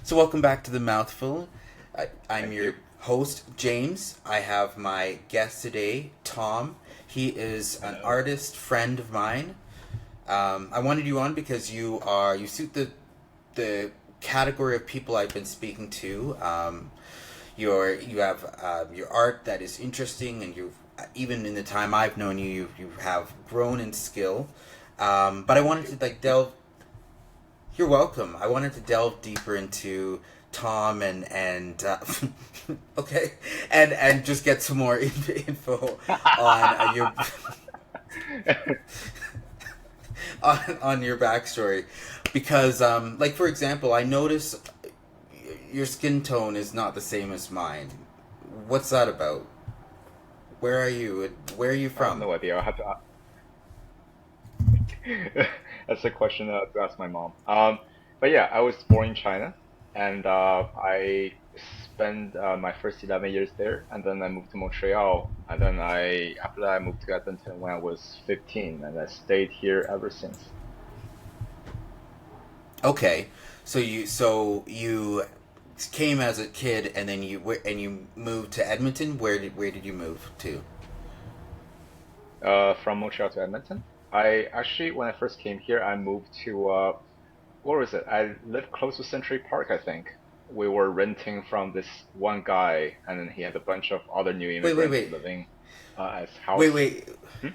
So welcome back to the Mouthful. I'm Thank your you. host, James. I have my guest today, Tom. He is an Hello. artist friend of mine. I wanted you on because you suit the category of people I've been speaking to. You have your art that is interesting, and you've even in the time I've known you, you have grown in skill. But I Thank wanted you. to like delve. You're welcome. I wanted to delve deeper into Tom and okay, and just get some more info on your on your backstory, because like for example, I notice your skin tone is not the same as mine. What's that about? Where are you? Where are you I have from? no idea. I have to. That's a question to ask my mom. But yeah, I was born in China, and I spent my first 11 years there, and then I moved to Montreal, and then after that I moved to Edmonton when I was 15, and I stayed here ever since. Okay, so you came as a kid, and then you moved to Edmonton. Where did you move to? From Montreal to Edmonton. I actually, when I first came here, I moved to what was it? I lived close to Century Park, I think. We were renting from this one guy, and then he had a bunch of other new Wait, wait, immigrants wait, living as wait, house. wait. Hmm?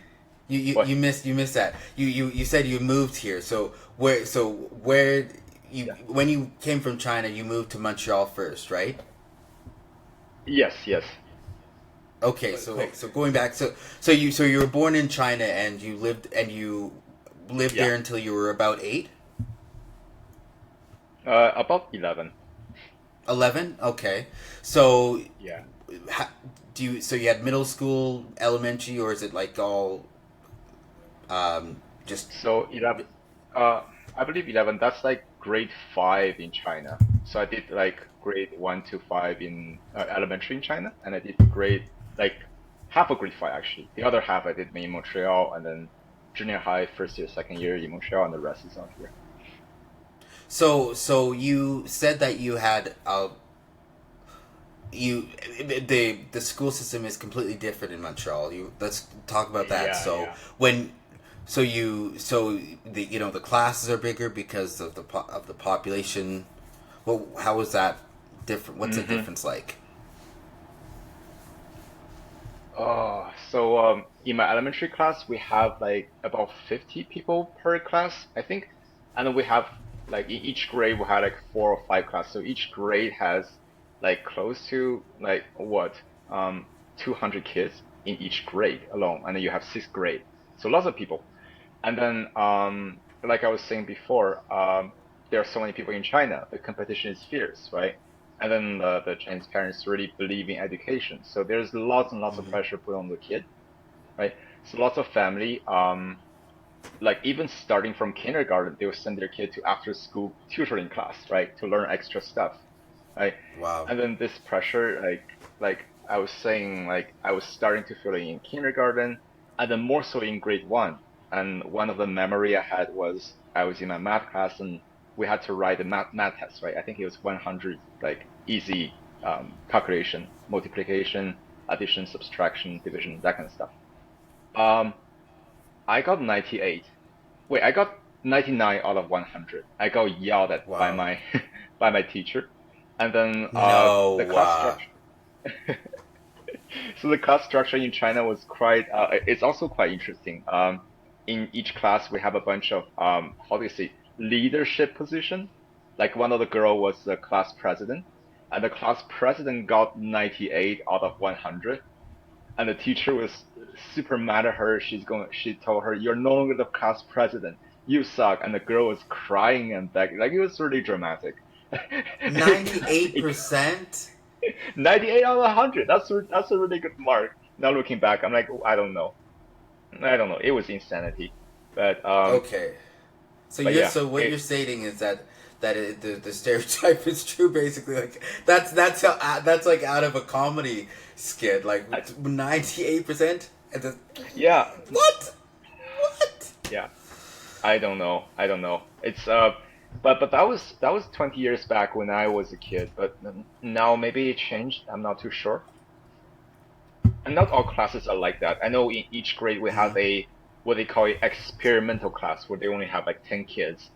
You What? missed that. You said you moved here. So where you Yeah. when you came from China, you moved to Montreal first, right? Yes, yes. Okay, But so going back, so you were born in China, and you lived yeah, there until you were about 8, about 11. 11. Okay, so Yeah. ha, you had middle school, elementary, or is it like all just So 11, uh, I believe 11, that's like grade 5 in China. So I did like grade 1 to 5 in elementary in China, and I did like half of grade 5 actually. The other half I did in Montreal, and then junior high, first year, second year in Montreal, and the rest is out here. so you said that you had you the school system is completely different in Montreal. Let's talk about that. Yeah, So yeah. when so the classes are bigger because of the population. Well, how is that different? What's the Mm-hmm. difference like? So in my elementary class, we have like about 50 people per class, I think. And then we have like in each grade, we had like 4 or 5 classes. So each grade has like close to like what, 200 kids in each grade alone. And then you have sixth grade. So lots of people. And then, like I was saying before, there are so many people in China. The competition is fierce, right? And then the Chinese parents really believe in education. So there's lots and lots of Hmm. pressure put on the kid, right? So lots of family, like even starting from kindergarten, they will send their kid to after school tutoring class, right? To learn extra stuff, right? Wow. And then this pressure, like I was saying, like I was starting to feel it in kindergarten, and then more so in grade 1. And one of the memory I had was I was in my math class and we had to write a math test, right? I think it was 100 like easy calculation, multiplication, addition, subtraction, division, that kind of stuff. Um, I got 98. Wait, I got 99 out of 100. I got yelled at by Wow. my by my teacher, and then the No. class structure. So the class structure in China was quite. It's also quite interesting. In each class, we have a bunch of how do you say leadership position. Like one of the girl was the class president, and the class president got 98 out of 100, and the teacher was super mad at her. She told her, "You're no longer the class president. You suck." And the girl was crying and begging. Like it was really dramatic. Ninety-eight It, percent. 98 out of 100. That's a really good mark. Now looking back, I'm like, oh, I don't know. I don't know. It was insanity. But Okay. So but you're yeah. so what you're stating is the stereotype is true, basically. Like that's like out of a comedy skit, like I, 98%. yeah. What? What? Yeah. I don't know. I don't know. It's But that was 20 years back when I was a kid. But now maybe it changed. I'm not too sure. And not all classes are like that. I know in each grade we have Mm-hmm. a what they call a experimental class where they only have like 10 kids,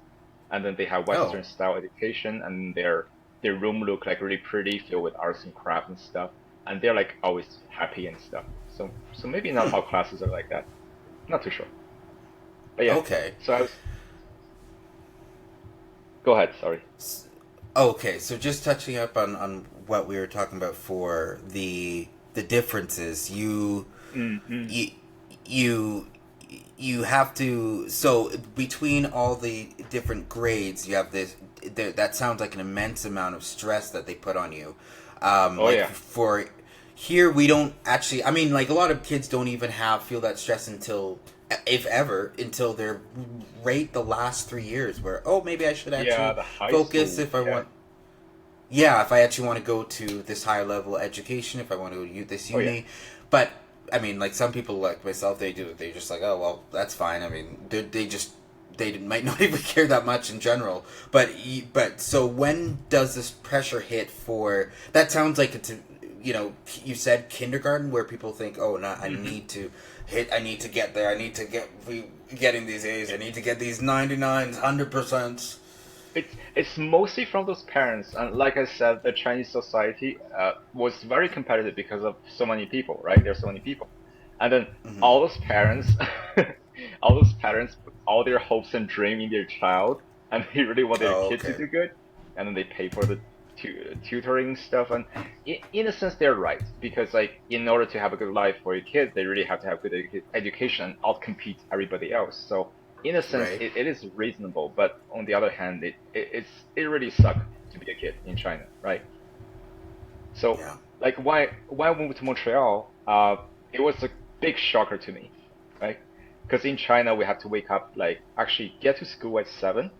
and then they have Oh. Western style education, and their room look like really pretty, filled with arts and crafts and stuff, and they're like always happy and stuff. So maybe not Hmm. all classes are like that. Not too sure. But yeah. Okay. So I was go ahead. Sorry. Okay, so just touching up on what we were talking about for the differences, Mm-hmm. you you you have to, so between all the different grades you have this, that sounds like an immense amount of stress that they put on you. Oh Like yeah. for here we don't actually, I mean, like a lot of kids don't even have feel that stress until, if ever, until they're right the last 3 years where, oh, maybe I should Yeah, actually the high focus school. if I Yeah. want, yeah, if I actually want to go to this higher level education, if I want to go to this Oh yeah. uni. But I mean, like some people like myself, they do. They just like, oh well, that's fine. I mean, they just they might not even care that much in general. But so when does this pressure hit for? That sounds like it's a, you said kindergarten where people think, oh, no, I Mm-hmm. need to hit, I need to get there, I need to get getting these A's, I need to get these 99s, 100%. It's mostly from those parents, and like I said, the Chinese society was very competitive because of so many people, right? There's so many people, and then Hmm. all those parents, all those parents put all their hopes and dream in their child, and they really want their Oh, kid to okay. do good, and then they pay for the tutoring stuff, and in a sense they're right because like in order to have a good life for your kid, they really have to have good education and outcompete everybody else. So in a sense, Right. it is reasonable, but on the other hand, it really sucks to be a kid in China, right? So Yeah. like why I moved to Montreal, it was a big shocker to me, right? Because in China we have to wake up like actually get to school at 7,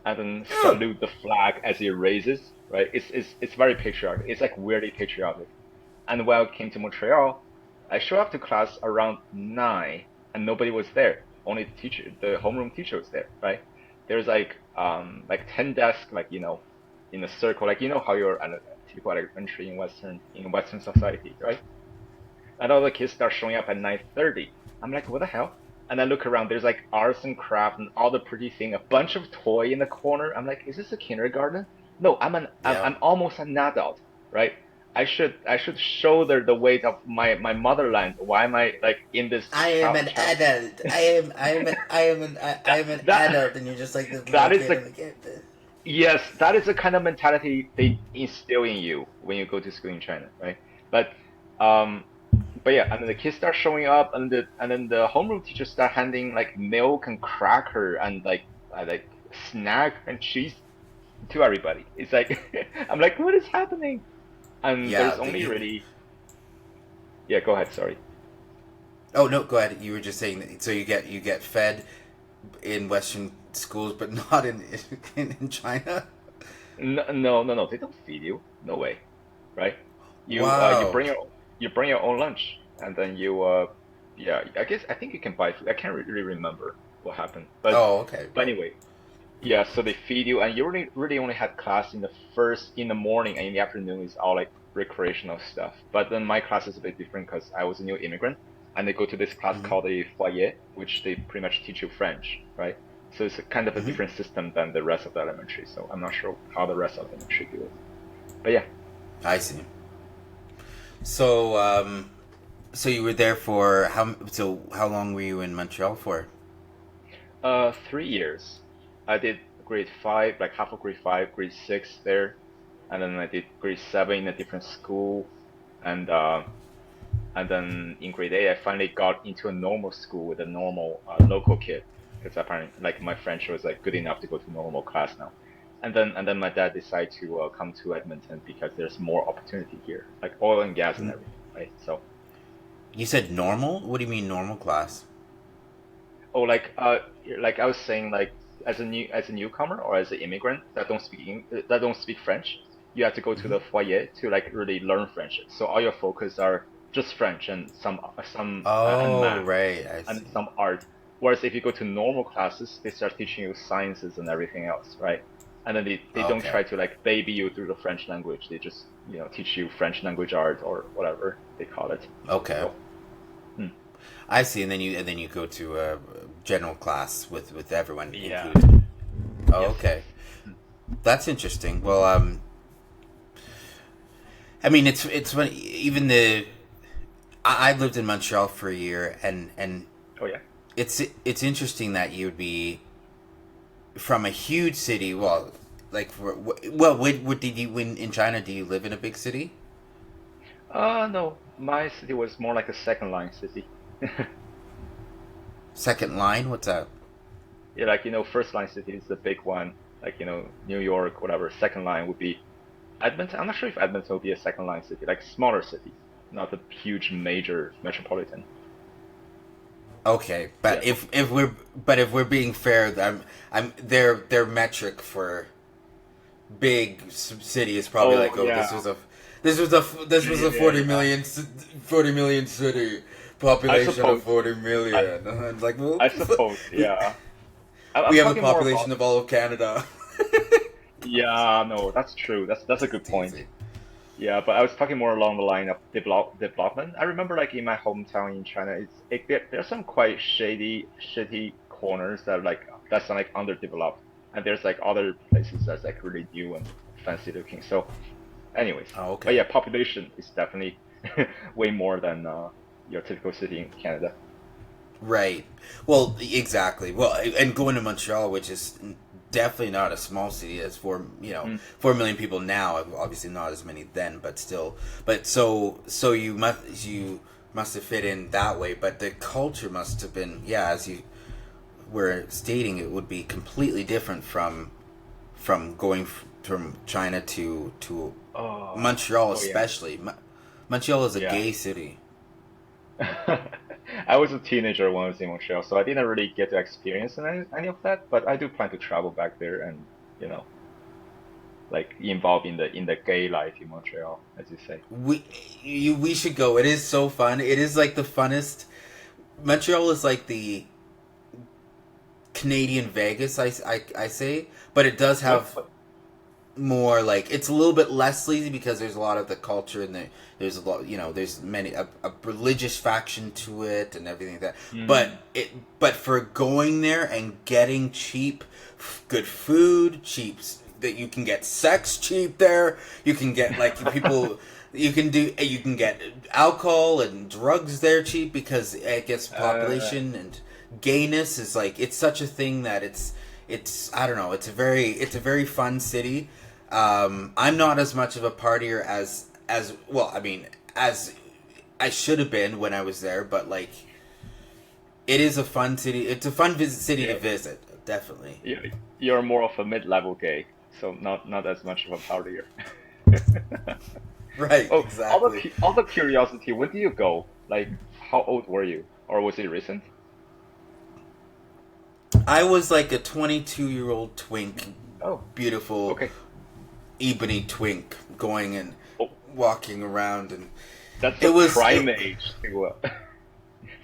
and then salute the flag as it raises, right? It's very patriotic. It's like weirdly patriotic. And when I came to Montreal, I showed up to class around 9 and nobody was there. Only the teacher, the homeroom teacher was there, right? There's like 10 desks, like, in a circle, like, how you're at a typical elementary in Western society, right? And all the kids start showing up at 9:30. I'm like, what the hell? And I look around, there's like arts and craft and all the pretty thing, a bunch of toy in the corner. I'm like, is this a kindergarten? No, Yeah. I'm almost an adult, right? I should shoulder the weight of my motherland. Why am I like in this I am an child? adult. I That am an that adult, and you're just like this little that is kid. the I'm like, "Yeah, yes, that is the kind of mentality they instill in you when you go to school in China, right? But um, but yeah, and then the kids start showing up, and then the homeroom teachers start handing like milk and cracker and like snack and cheese to everybody. It's like I'm like, what is happening? And yeah." there's only really yeah. Go ahead, sorry. Oh no, go ahead. You were just saying that. So you get fed in Western schools, but not in China. No, no, no, no. They don't feed you. No way, right? You Wow. bring your own lunch, and then yeah. I think you can buy food. I can't really remember what happened, but Oh, okay. but anyway, yeah. So they feed you, and you really only had class in the morning, and in the afternoon is all like recreational stuff. But then my class is a bit different because I was a new immigrant, and they go to this class Hmm. called a foyer, which they pretty much teach you French, right? So it's a kind of a Hmm. different system than the rest of the elementary. So I'm not sure how the rest of the elementary do it. But yeah, I see. So so you were there for how? So how long were you in Montreal for? 3 years. I did grade 5, like half of grade 5, grade 6 there, and then I did grade 7 in a different school, and then in grade 8 I finally got into a normal school with a normal local kid because apparently like my French was like good enough to go to normal class now. And then my dad decided to come to Edmonton because there's more opportunity here, like oil and gas and everything, right? So, You said normal. What do you mean normal class? oh, like I was saying, like as a newcomer or as an immigrant that don't speak French, you have to go to Hmm. the foyer to like really learn French. So all your focus are just French and some and Oh, math right. I and see. some art. Whereas if you go to normal classes, they start teaching you sciences and everything else, right? and then they don't Okay. try to like baby you through the French language. They just teach you French language art or whatever they call it. Okay. So hmm, I see, and then you go to a general class with everyone yeah, included. Oh, yes, yes. okay. That's interesting. Well, I mean, it's when even the I lived in Montreal for a year, and Oh yeah. it's interesting that you'd be from a huge city. Well, like what did you when in China? Do you live in a big city? No, my city was more like a second line city. Second line? What's that? Yeah, like first line city is the big one, like New York, whatever. Second line would be Edmonton. I'm not sure if Edmonton will be a second line city, like smaller cities, not a huge major metropolitan. Okay, Yeah. but if we're being fair, I'm their metric for city is probably Oh like, oh, yeah. this Yeah, was yeah, a yeah, yeah. 40 million city, I population of suppose. 40 I million. And like, well, I suppose. we Yeah. we I'm have a talking more population about. of all of Canada. Yeah, no, that's true. That's a good It's point. easy. Yeah, but I was talking more along the line of development. I remember like in my hometown in China, there's some quite shitty corners that are that's like underdeveloped, and there's like other places that's like really new and fancy looking. So, anyways, Oh, but okay. yeah, population is definitely way more than your typical city in Canada. Right. Well, exactly. Well, and going to Montreal, which is definitely not a small city. It's 嗯 4 million people now. Obviously, not as many then, but still. But so you must have fit in that way. But the culture must have been, yeah, as you were stating, it would be completely different from going from China to Oh, Montreal, oh yeah, especially. Montreal is a yeah. gay city. I was a teenager when I was in Montreal, so I didn't really get to experience any of that, but I do plan to travel back there and, you know, like involve in the gay life in Montreal, as you say. We we should go. It is so fun. It is like the funnest. Montreal is like the Canadian Vegas. I say, but it does have What? more like it's a little bit less sleazy because there's a lot of the culture and there's a lot there's many a religious faction to it and everything like that. But Mm, for going there and getting cheap, good food, that you can get sex cheap there. You can get like people. You can get alcohol and drugs there cheap because I guess uh, population and gayness is like it's such a thing that it's I don't know, it's a very fun city. I'm not as much of a partier as well, I mean, as I should have been when I was there, but like it is a fun city. It's a fun city to yeah, visit, definitely. you're more of a mid-level gay, so not as much of a partier. Right, Oh, exactly. all the curiosity, when did you go? Like, how old were you? Or was it recent? I was like a 22-year-old twink, Oh, beautiful okay. ebony twink going and Oh, walking around and that's a it was it, prime age to,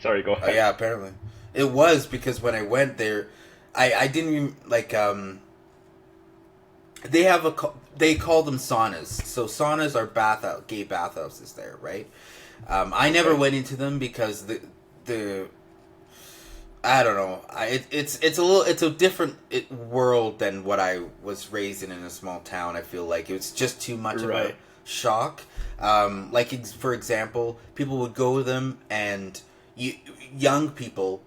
sorry, go ahead. yeah, apparently. It was because when I went there, I didn't even like they have they call them saunas. So saunas are gay bathhouses there, right? I never Okay. went into them because the I don't know. It's a little it's a different world than what I was raised in a small town. I feel like it was just too much of a Right. shock. Like for example, people would go to them and you, young people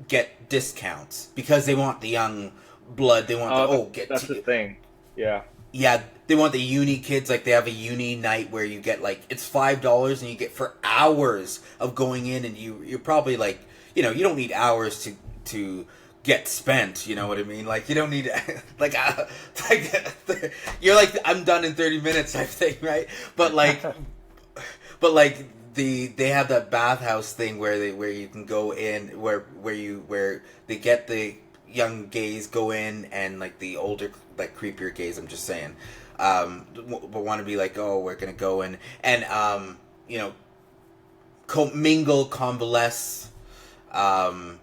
get discounts because they want the young blood. They want the Oh, get that's the thing. Yeah. yeah, they want the uni kids. Like they have a uni night where you get like it's $5 and you get for hours of going in, and you're probably like you don't need hours to get spent. You know what I mean? Like you don't need like like you're like I'm done in 30 minutes type thing, right? But like but they have that bathhouse thing where you can go in where they get the young gays go in and like the older like creepier gays I'm just saying but want to be like oh we're gonna go in and you know mingle convalesce um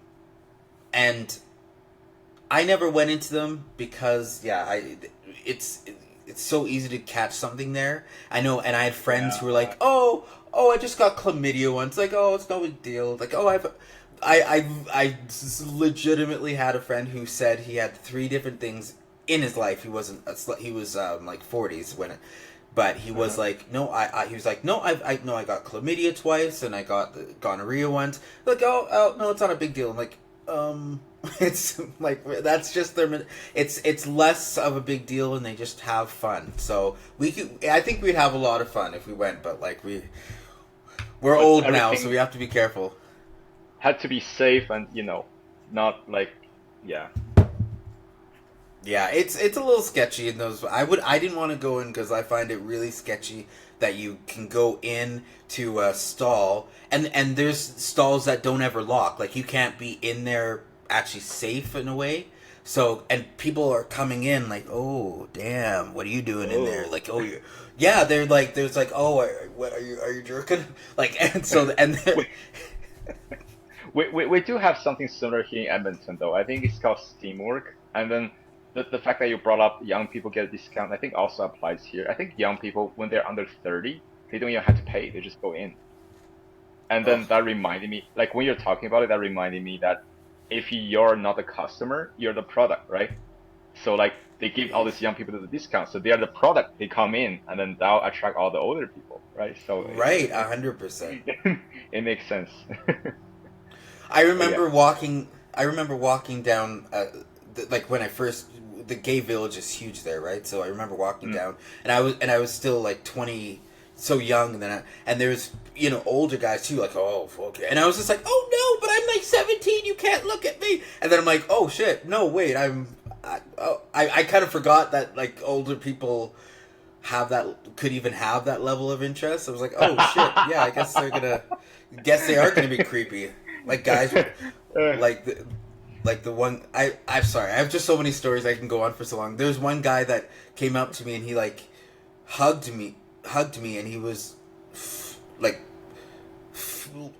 and I never went into them because it's it's so easy to catch something there. I know, and I had friends who were Yeah. like, oh, I just got chlamydia once. Like, oh, it's no big deal. Like, oh, I legitimately had a friend who said he had three different things in his life. He wasn't he was like 40s when it, but he was Uh-huh. like, no, he was like, no, I no, I got chlamydia twice and I got the gonorrhea once. Like, oh, no, it's not a big deal. I'm like, it's like that's just their. It's less of a big deal and they just have fun. So we could, I think we'd have a lot of fun if we went, but like we're But old now, so everything we have to be careful. had to be safe and, not like, yeah. Yeah, it's a little sketchy in those. I didn't want to go in because I find it really sketchy that you can go in to a stall and there's stalls that don't ever lock. Like you can't be in there actually safe in a way. So and people are coming in like, oh damn, what are you doing in there? Oh. Like, oh you, yeah, they're like, there's like, oh, what are you jerking? Like, and so and We, we do have something similar here in Edmonton, though. I think it's called Steamwork. And then the fact that you brought up young people get a discount, I think also applies here. I think young people, when they're under 30, they don't even have to pay. They just go in. And oh then that reminded me, like when you're talking about it, that reminded me that if you're not the customer, you're the product, right? So like they give all these young people the discount, so they are the product. They come in, and then that'll attract all the older people, right? So right, 100%. it makes sense. I But yeah. remember walking. I remember walking down, like when I first. The gay village is huge there, right? So I remember walking Mm. down, and I was still like 20, so young. And then and there's older guys too, like oh okay, and I was just like oh no, but I'm like 17, you can't look at me. And then I'm like oh shit, no wait, I kind of forgot that like older people have that could even have that level of interest. I was like oh shit, yeah, I guess they are gonna be creepy, like guys like like the one I'm sorry, I have just so many stories I can go on for so long. There's one guy that came up to me and he like hugged me and he was like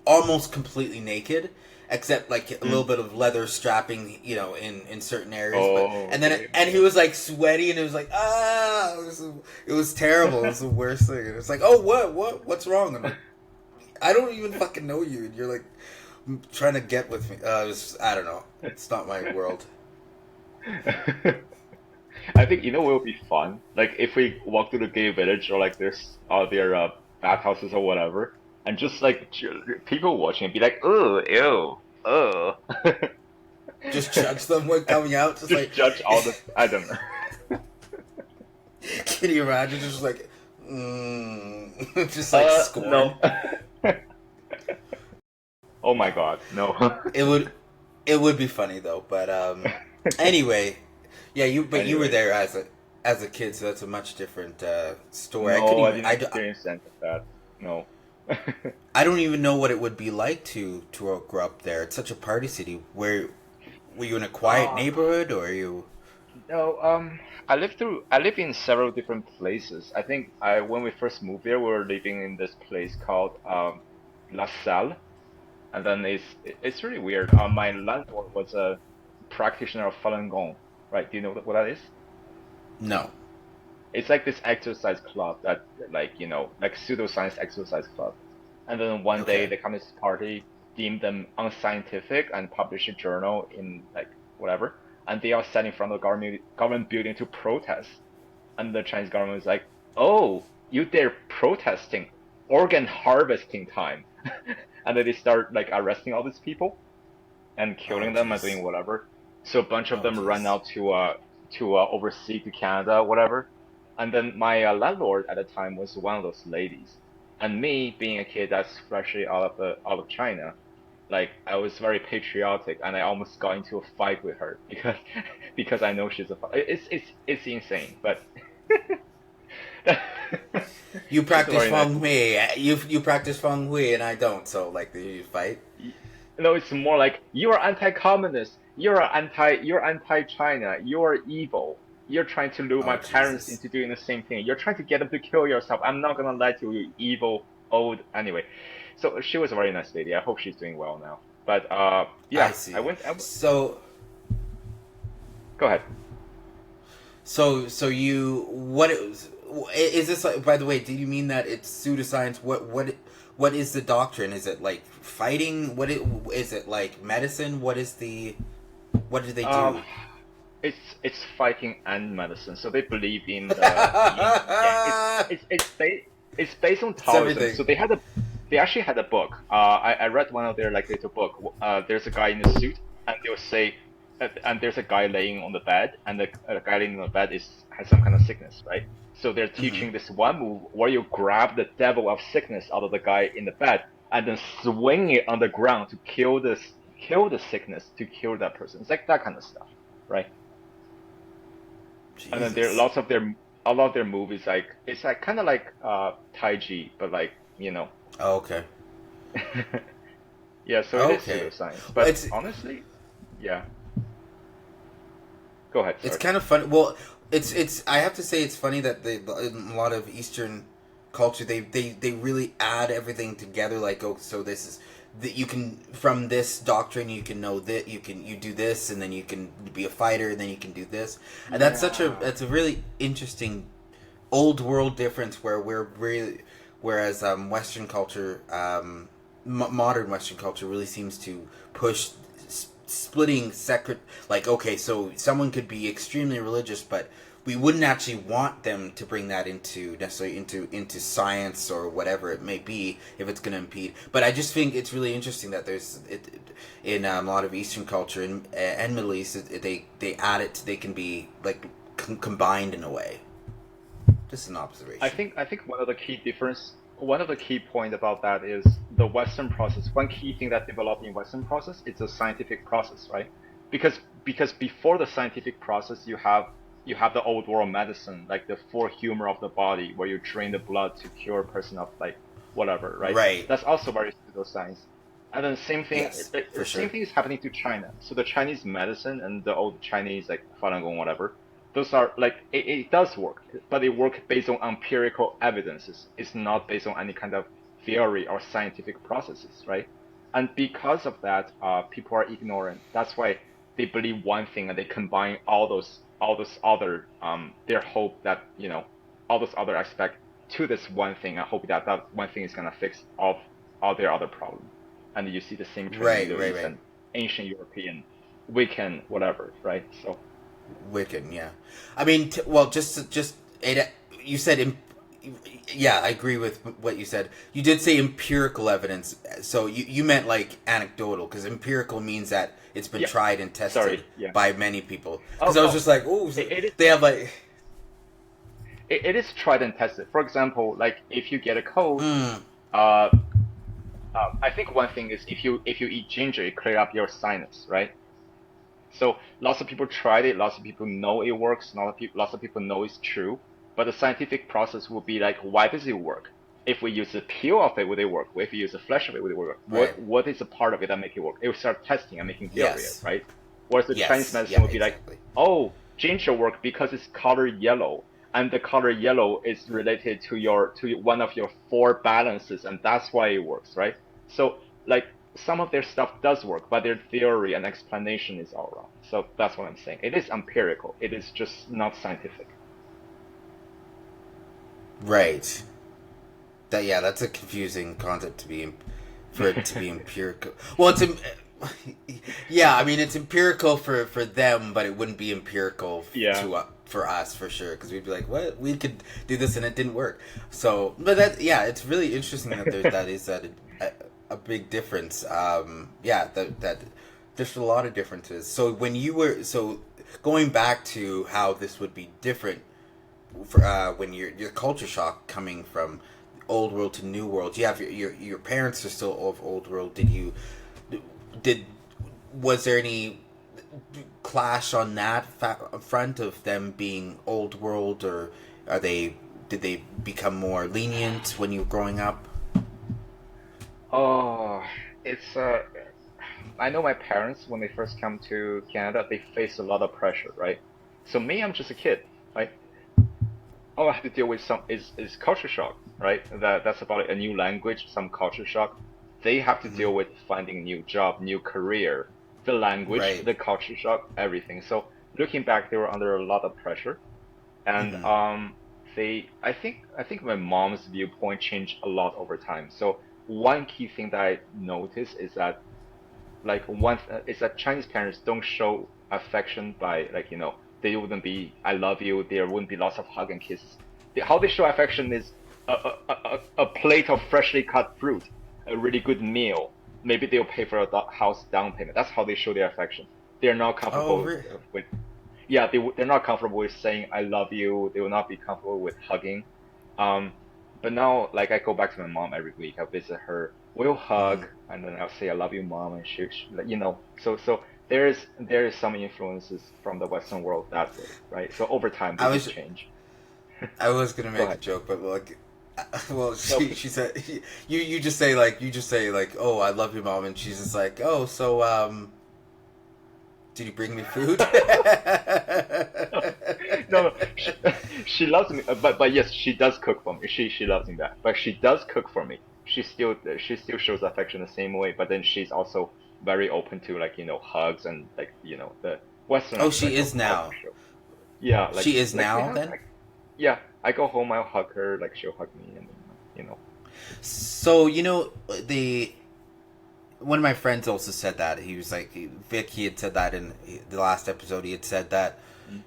almost completely naked except like a little Mm. bit of leather strapping in certain areas, but Oh, and then okay, and he okay. was like sweaty and it was like it was terrible. It was the worst thing. It was like oh what's wrong? I'm like I don't even fucking know you and you're like trying to get with me. I don't know. It's not my world. I think what would be fun, like if we walk through the gay village or like there's all their bathhouses or whatever, and just like people watching and be like, oh, ew, oh, Just judge them when coming out. Just just like, judge all the. I don't know. can you imagine? Just like, just like scorn. No. Oh my God, no. It would, it would be funny though. But anyway, yeah. You were Anyway, there as a kid, so that's a much different story. I no, couldn't I even. didn't experience any of that. No. I don't even know what it would be like to grow up there. It's such a party city. Were you in a quiet Uh, neighborhood or are you? no, I live in several different places. I think when we first moved there, we were living in this place called La Salle, and then it's really weird. My landlord was a practitioner of Falun Gong, right? Do you know what that is? No. It's like this exercise club that, like, like pseudoscience exercise club. And then one day Okay. the Communist Party deemed them unscientific and published a journal in like whatever. And they are sat in front of the government building to protest. And the Chinese government is like, oh, you dare protesting, organ harvesting time. And then they start like arresting all these people and Oh killing them and jeez. doing whatever. So a bunch of Oh them run jeez. out to overseas to Canada, whatever. And then my landlord at the time was one of those ladies. And me being a kid that's freshly out of China, like I was very patriotic and I almost got into a fight with her because because I know she's it's insane, but You she's a practice very nice feng lady. hui. You practice feng hui, and I don't. So like, you fight. No, it's more like you are anti-communist, you're anti-China, you're evil. You're trying to lure my Oh parents Jesus. into doing the same thing. You're trying to get them to kill yourself. I'm not gonna let you, you evil old. Anyway, so she was a very nice lady. I hope she's doing well now. But I yeah, see. I went. So Go ahead. So you is this like? By the way, do you mean that it's pseudoscience? What is the doctrine? Is it like fighting? Is it like medicine? What do they Um, do? it's fighting and medicine. So they believe in the yin and yang. It's based on It's Taoism. everything. So they actually had a book. I read one of their like little book. There's a guy in a suit, and they'll say, and there's a guy laying on the bed, and the guy laying on the bed has some kind of sickness, right? So they're Hmm. teaching this one move where you grab the devil of sickness out of the guy in the bed, and then swing it on the ground to kill the sickness, to kill that person. It's like that kind of stuff, right? And then there Jesus. a lot of their movies like it's like kind of like Tai Chi, but like Oh, okay. yeah. So it is Okay. pseudoscience, Well, but honestly, yeah. Go ahead. it's Sorry. kind of fun. Well, it's. I have to say, it's funny that in a lot of Eastern culture, they really add everything together. Like, oh, so this is that you can from this doctrine you can know that you do this, and then you can be a fighter, and then you can do this, and Yeah. that's a really interesting old world difference where we're really whereas Western culture, modern Western culture really seems to push splitting secret. Like, okay, so someone could be extremely religious, but we wouldn't actually want them to bring that into necessarily into science or whatever it may be if it's going to impede. But I just think it's really interesting that there's in a lot of Eastern culture and Middle East they add it. They can be like combined in a way. Just an observation. I think one of the key point about that is the Western process. One key thing that developed in Western process is a scientific process, right? Because before the scientific process, you have the old world medicine, like the four humor of the body, where you drain the blood to cure a person of like whatever, right? Right. That's also very pseudoscience. And then same thing, Yes, the for same sure. thing is happening to China. So the Chinese medicine and the old Chinese like Falun Gong, whatever, those are like it does work, but it works based on empirical evidences. It's not based on any kind of theory or scientific processes, right? And because of that, people are ignorant. That's why they believe one thing and they combine all those other their hope that all those other aspects to this one thing. I hope that that one thing is gonna fix all their other problems. And you see the same trend in Right, Middle right, East right. and ancient European, Wiccan, whatever, right? So. Wiccan, yeah. I mean, well, just it. You said, yeah, I agree with what you said. You did say empirical evidence, so you meant like anecdotal, because empirical means that it's been Yeah, tried and tested sorry. Yeah. by many people. Because Oh, I was oh, just like, oh, it is they have like, it is tried and tested. For example, like if you get a cold, mm, uh, I think one thing is if you eat ginger, it clear up your sinus, right? So lots of people tried it. Lots of people know it works. Lots of people know it's true. But the scientific process will be like, why does it work? If we use a peel of it, would it work? If we use a flesh of it, would it work? right, What is a part of it that make it work? It will start testing and making theory, yes, right? Whereas the Chinese yes, medicine yeah, would be like, exactly, oh, ginger work because it's color yellow, and the color yellow is related to your to one of your four balances, and that's why it works, right? So like some of their stuff does work, but their theory and explanation is all wrong. So that's what I'm saying. It is empirical. It is just not scientific. right. That yeah, that's a confusing concept to be for it to be empirical. Well, yeah. I mean, it's empirical for them, but it wouldn't be empirical Yeah. to for us for sure because we'd be like, what? We could do this and it didn't work. So, but that yeah, it's really interesting that that is a big difference. Yeah, that there's a lot of differences. So when you were going back to how this would be different for when your culture shock coming from old world to new world. You have your parents are still of old world. Did was there any clash on that front of them being old world, or are they did they become more lenient when you were growing up? Oh, it's I know my parents when they first come to Canada, they face a lot of pressure, right? So me, I'm just a kid, right? All I have to deal with some is culture shock, right? That's about it. A new language, some culture shock. They have to Hmm. deal with finding a new job, new career, the language, Right. the culture shock, everything. So looking back, they were under a lot of pressure, and Mm-hmm. I think my mom's viewpoint changed a lot over time. So one key thing that I noticed is that is that Chinese parents don't show affection by they wouldn't be I love you, there wouldn't be lots of hug and kisses. How they show affection is a plate of freshly cut fruit, a really good meal. Maybe they'll pay for a house down payment. That's how they show their affection. They're not Oh, comfortable with they're not comfortable with saying I love you. They will not be comfortable with hugging. Um, but now, like I go back to my mom every week. I visit her. We'll mm-hmm. hug, and then I'll say I love you, mom, and So there is some influences from the Western world that way, right? So over time they I just was change. I was gonna Go make a ahead. joke, but like, well, No, she said you just say like, oh, I love you, mom, and she's just like, oh, so did you bring me food? no, she loves me, but yes, she does cook for me. She loves me back, but she does cook for me. She still shows affection the same way, but then she's also very open to hugs and the Western Oh, she aspect is of now. the show. Yeah, She is we now have then. yeah. I go home, I'll hug her, like she'll hug me, and So the one of my friends also said that he was like Vic. He had said that in the last episode. He had said that Mm.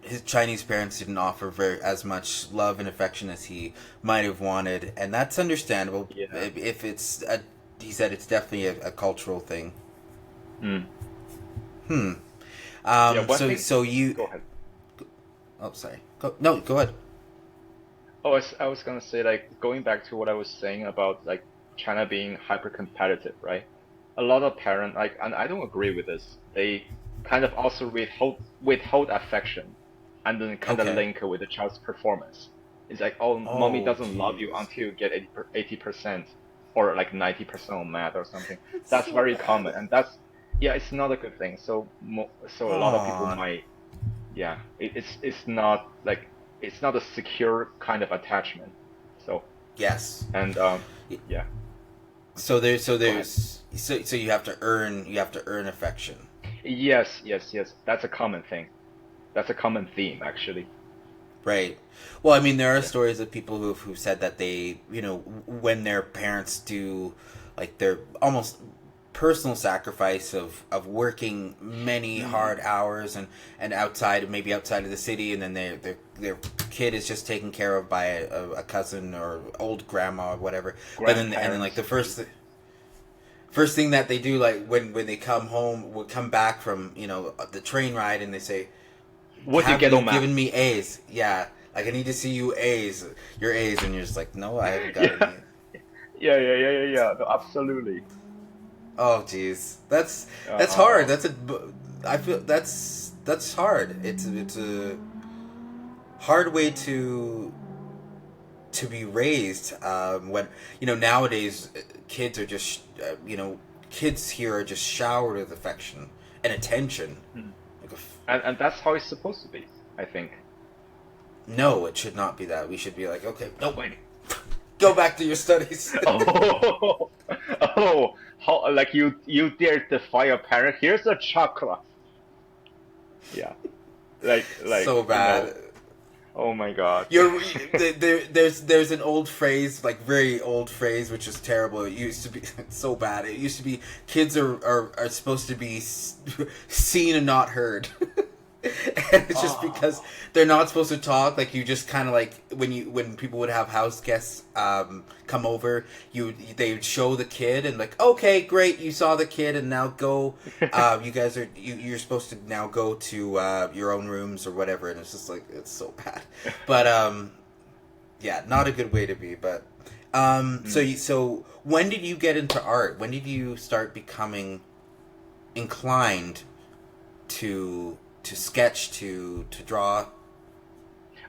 his Chinese parents didn't offer very as much love and affection as he might have wanted, and that's understandable. Yeah. If it's a, he said it's definitely a cultural thing. Mm. Hmm. Yeah. One So thing. so you. Go ahead. Oh, sorry. No, go ahead. Oh, I was gonna say, like, going back to what I was saying about like China being hyper competitive, right? A lot of parents like, and I don't agree with this. They kind of also withhold affection, and then kind of Okay. link it with the child's performance. It's like, oh, mommy Oh, doesn't love you jeez. until you get 80% or like 90% on math or something. It's That's so very bad. common, and yeah, it's not a good thing. So a lot of people Aw. might, yeah, it's not a secure kind of attachment. So Yes. and yeah, go ahead. So you have to earn affection. Yes, yes, yes. That's a common thing. That's a common theme, actually. Right. Well, I mean, there are Yeah. stories of people who've said that they, when their parents do, like, their almost personal sacrifice of working many Mm. hard hours and maybe outside of the city, and then their kid is just taken care of by a cousin or old grandma or whatever. But then like Grandparents. the first thing that they do, like when they come home, would come back from the train ride, and they say, What do you have get you on math? given me A's? Yeah, like I need to see your A's, and you're just like, no, I haven't got Yeah, any. yeah, yeah, yeah, yeah, yeah. No, absolutely. Oh, jeez, that's hard. Uh, I feel that's hard. It's a hard way to be raised. When nowadays kids are just kids here are just showered with affection and attention. mm. Like and that's how it's supposed to be, I think. no, it should not be that. We should be like, okay, no, wait, go back to your studies. Oh, oh, how like you dare defy a parent? Here's a chakra. Yeah, So bad. Oh my God. There's an old phrase, like very old phrase, which is terrible. It used to be it's so bad. It used to be kids are supposed to be seen and not heard. And it's just because Oh, they're not supposed to talk. Like you just kind of like when people would have house guests come over, they would show the kid and like, okay, great, you saw the kid, and now go. You guys you're supposed to now go to your own rooms or whatever, and it's just like it's so bad. But yeah, not a good way to be. But mm. so when did you get into art? When did you start becoming inclined to sketch, to draw?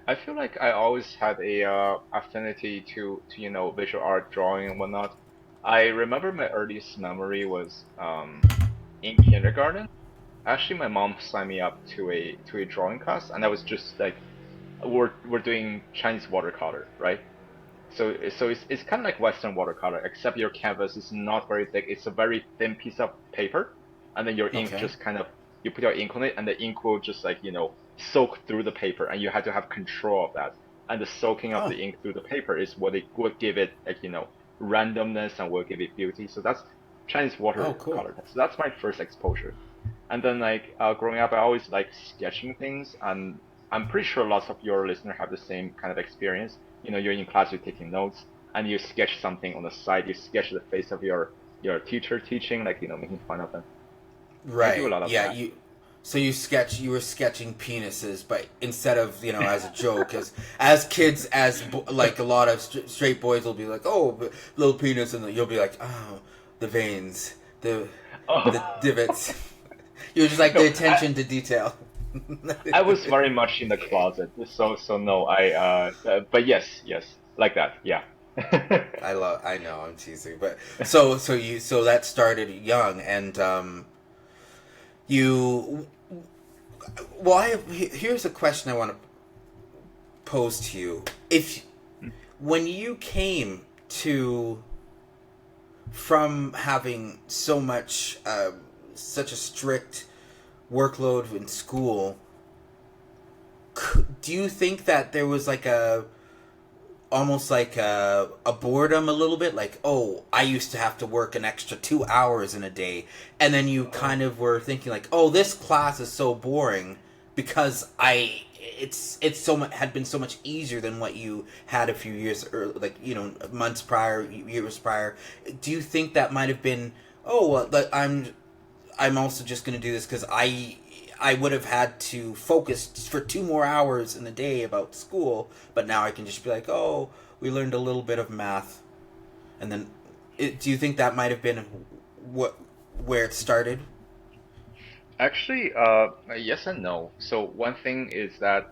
I feel like I always had a affinity to visual art, drawing and whatnot. I remember my earliest memory was in kindergarten. Actually, my mom signed me up to a drawing class, and I was just like, we're doing Chinese watercolor, right? So it's kind of like Western watercolor, except your canvas is not very thick. It's a very thin piece of paper, and then your ink Okay. just kind of you put your ink on it, and the ink will just like, soak through the paper, and you have to have control of that. And the soaking of Oh, the ink through the paper is what it would give it like, randomness and will give it beauty. So that's Chinese oh, cool. watercolor. So that's my first exposure. And then like growing up, I always like sketching things, and I'm pretty sure lots of your listeners have the same kind of experience. You're in class, you're taking notes, and you sketch something on the side. You sketch the face of your teacher teaching, like making fun of them. I do a Right. lot of Yeah. that. You were sketching penises, but instead of as a joke, as kids, like a lot of straight boys will be like, oh, little penis, and you'll be like, oh, the veins, the Oh divots. You're just like no, the attention to detail. I was very much in the closet, so no, but yes, like that, yeah. I know I'm teasing, but so that started young, and you well here's a question I want to pose to you. If when you came to from having such a strict workload in school, do you think that there was like almost like a boredom a little bit, like, oh, I used to have to work an extra 2 hours in a day, and then you kind Oh. of were thinking like, oh, this class is so boring because it's so much had been so much easier than what you had a few years or like months prior, years prior. Do you think that might have been, oh, well, I'm also just going to do this because I would have had to focus for 2 more hours in the day about school, but now I can just be like, oh, we learned a little bit of math, and then do you think that might have been what where it started? Actually, yes and no. So one thing is that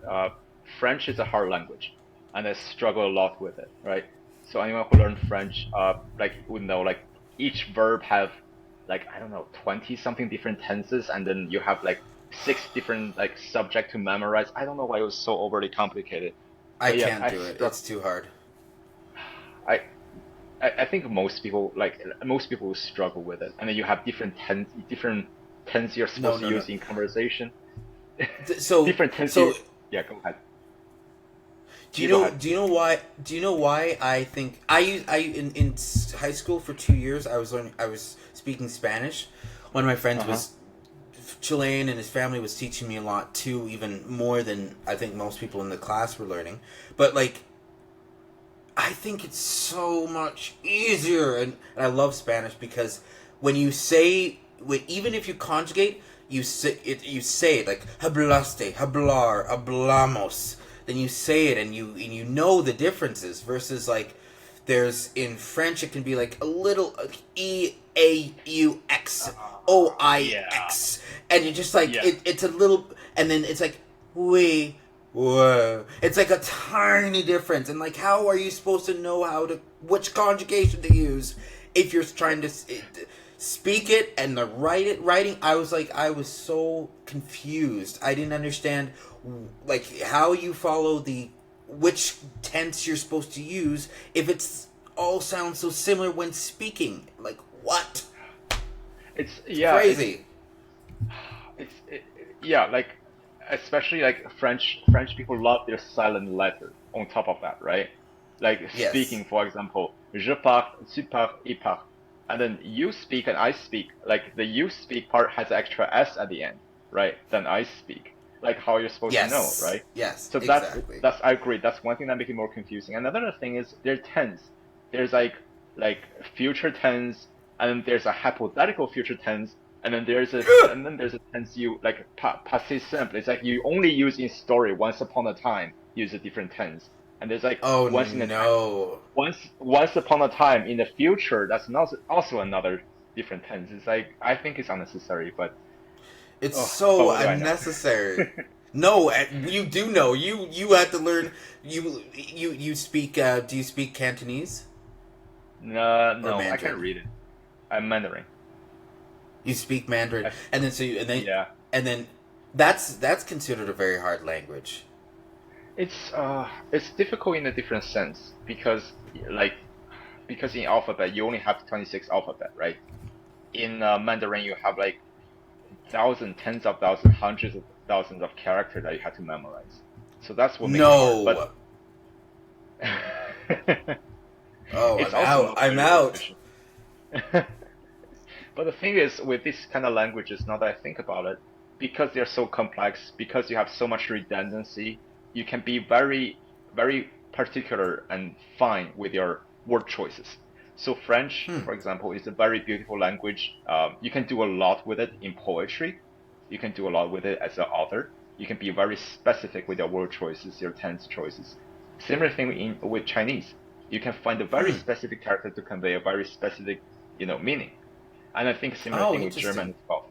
French is a hard language, and I struggle a lot with it, right? So anyone who learned French, like would know, like each verb have like I don't know 20 something different tenses, and then you have like six different like subject to memorize. I don't know why it was so overly complicated, I but yes, can't do it. It's too hard. I I think most people will struggle with it, and then you have different tense you're No, supposed to no, no. use in conversation. So Different tense so you. Yeah, go ahead. do you You go know? ahead. Do you know why I think in high school for 2 years I was speaking Spanish. One of my friends Uh-huh. was Chilean, and his family was teaching me a lot too, even more than I think most people in the class were learning. But like, I think it's so much easier, and I love Spanish because when you say, even if you conjugate, you say it like hablaste, hablar, hablamos. Then you say it, and you know the differences versus like there's in French it can be like a little Yeah. EAUXOIX, and you just like Yeah. it's a little, and then it's like we. Whoa. It's like a tiny difference. And like, how are you supposed to know which conjugation to use if you're trying to speak it and the writing? I was so confused. I didn't understand, like, how you follow which tense you're supposed to use if it's all sounds so similar when speaking. Like, what? It's It's yeah. crazy. Yeah. Like especially like French people love their silent letter on top of that, right? Like Yes. speaking, for example, je pars, tu pars, il part, and then you speak and I speak. Like the you speak part has extra s at the end, right? Then I speak. Like how you're supposed to know, Yes. right? Yes. So Exactly. that's I agree. That's one thing that makes it more confusing. Another thing is their tense. There's like future tense, and then there's a hypothetical future tense, and then there's a tense you like passé simple. It's like you only use in story once upon a time use a different tense, and there's like Oh no. once upon a time in the future. That's not also another different tense. It's like I think it's unnecessary, It's but so what do I know? unnecessary. No, you do know. You had to learn. You speak. Do you speak Cantonese No, or no, I can't Mandarin? read it. I'm Mandarin. You speak Mandarin, I, and then so you, yeah, and then that's considered a very hard language. it's difficult in a different sense like because in alphabet you only have 26 alphabet, right? In Mandarin you have like thousands, tens of thousands, hundreds of thousands of characters that you had to memorize. So that's what make it hard. But No. Oh, it's I'm also out. not I'm very out. efficient. But the thing is, with this kind of languages, now that I think about it, because they're so complex, because you have so much redundancy, you can be very, very particular and fine with your word choices. So French, Hmm. for example, is a very beautiful language. You can do a lot with it in poetry. You can do a lot with it as an author. You can be very specific with your word choices, your tense choices. Similar thing with Chinese. You can find a very Hmm. specific character to convey a very specific, meaning. And I think similar Oh, thing with German interesting. as well.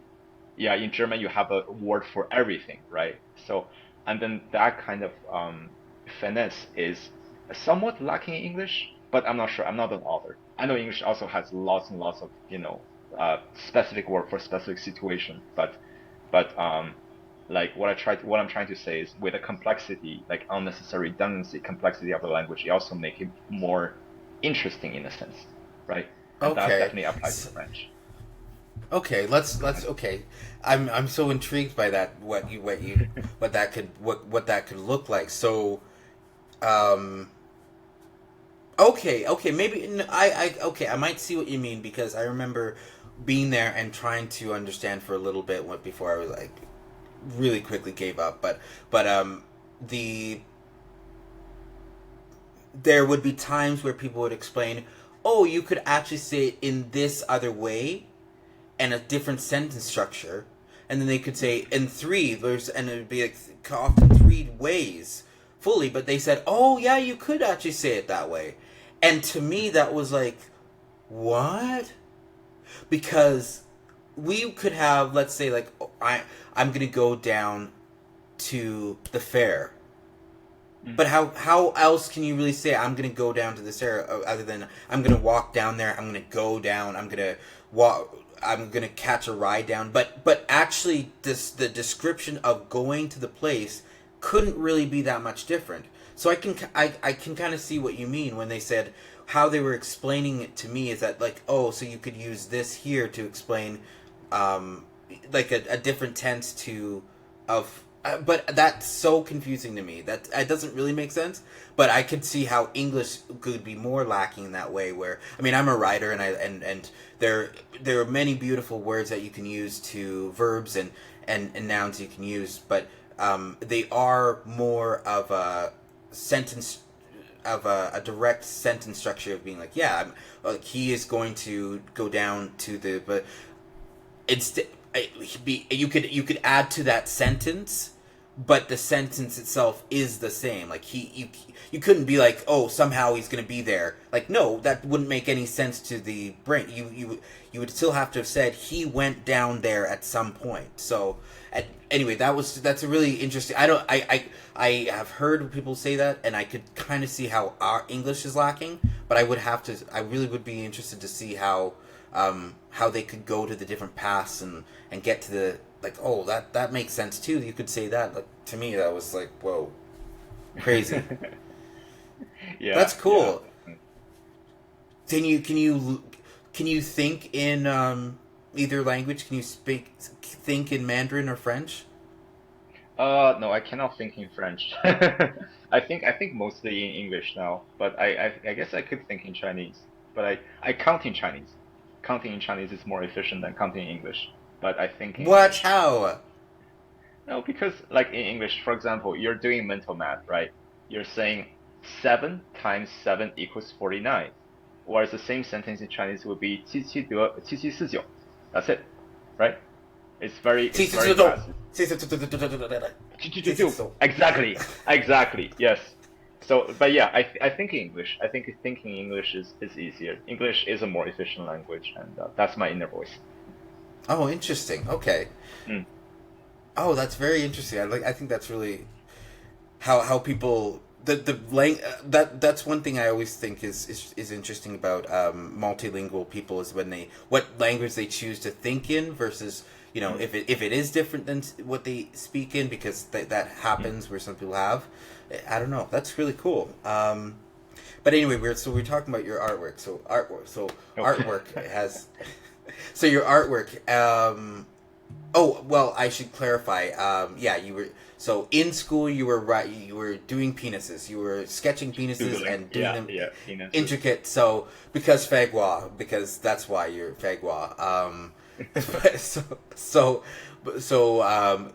Yeah, in German you have a word for everything, right? So, and then that kind of finesse is somewhat lacking in English, but I'm not sure. I'm not an author. I know English also has lots and lots of, specific word for specific situation, but like what I'm trying to say is with the complexity, like unnecessary redundancy, complexity of the language, it also make it more interesting in a sense, right? And that Okay. definitely applies to French. Okay, let's okay. I'm so intrigued by that what that could look like. So um okay, maybe I okay, I might see what you mean because I remember being there and trying to understand for a little bit before I was like really quickly gave up, but the there would be times where people would explain, "Oh, you could actually say it in this other way." And a different sentence structure, and then they could say in three there's and it would be like often three ways fully, but they said, oh yeah, you could actually say it that way, and to me that was like, what? Because we could have, let's say, like, I'm gonna go down to the fair, but Mm. how else can you really say I'm gonna go down to this area other than I'm gonna walk down there, I'm gonna go down, I'm gonna walk, I'm gonna catch a ride down. But actually, the description of going to the place couldn't really be that much different. So I can kind of see what you mean when they said how they were explaining it to me is that, like, oh, so you could use this here to explain um, like a different tense to of but that's so confusing to me that it doesn't really make sense, but I could see how English could be more lacking in that way where I mean I'm a writer and and there are many beautiful words that you can use to verbs and nouns you can use, but they are more of a sentence of a direct sentence structure of being like, yeah, like, he is going to go down to the, but it's you could add to that sentence, but the sentence itself is the same. Like you couldn't be like, oh, somehow he's gonna be there. Like, no, that wouldn't make any sense to the brain. You would still have to have said he went down there at some point. So anyway, that's a really interesting. I don't I have heard people say that, and I could kind of see how our English is lacking. But I would have to. I really would be interested to see how they could go to the different paths and get to the, like, oh, that makes sense too. You could say that. Like, to me, that was like, whoa, crazy. Yeah, That's yeah. cool. Can you think in either language? Can you think in Mandarin or French? No, I cannot think in French. I think mostly in English now, but I guess I could think in Chinese. But I count in Chinese. Counting in Chinese is more efficient than counting in English. But I think in What? English. How? No, because like in English, for example, you're doing mental math, right? You're saying 7 times 7 equals 49. Whereas the same sentence in Chinese would be 七七得七七四九. That's it, right? It's very fast. Exactly, exactly. Yes. So, but yeah, I think English. I think thinking English is easier. English is a more efficient language, and that's my inner voice. Oh, interesting. Okay. Mm, Oh, that's very interesting. I think that's really how people the that's one thing I always think is interesting about multilingual people is when they what language they choose to think in versus, mm, if it is different than what they speak in, because that mm. happens where some people have. I don't know. That's really cool. But anyway, we're talking about your artwork. Oh. Artwork has so your artwork. Oh well, I should clarify. Yeah, you were so in school. You were right. You were doing penises. You were sketching penises Doodling. and doing Yeah, them yeah, penises. intricate. So because fagua, because that's why you're fagua. So so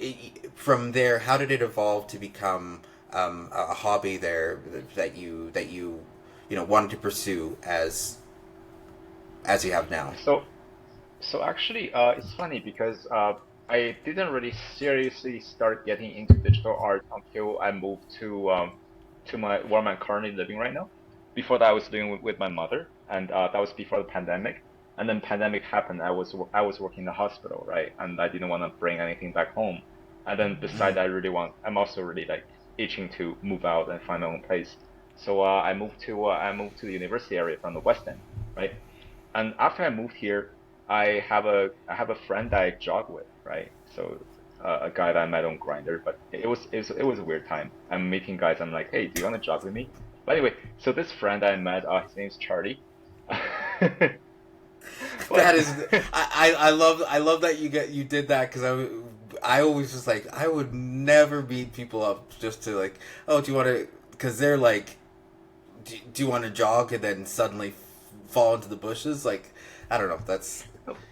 from there, how did it evolve to become a hobby there that you wanted to pursue as you have now? So So actually, it's funny because I didn't really seriously start getting into digital art until I moved to my where I'm currently living right now. Before that, I was living with my mother, and that was before the pandemic. And then pandemic happened. I was working in the hospital, right? And I didn't want to bring anything back home. And then besides, Mm. I'm also really like itching to move out and find my own place. So I moved to the university area from the West End, right? And after I moved here, I have a friend that I jog with, right? So a guy that I met on Grinder, but it was a weird time. I'm meeting guys. I'm like, hey, do you want to jog with me? But anyway, so this friend I met, his name's Charlie. That What? is, I love that you did that because I always just like I would never beat people up just to like, oh, do you want to, because they're like, do you want to jog and then suddenly fall into the bushes, like I don't know, that's,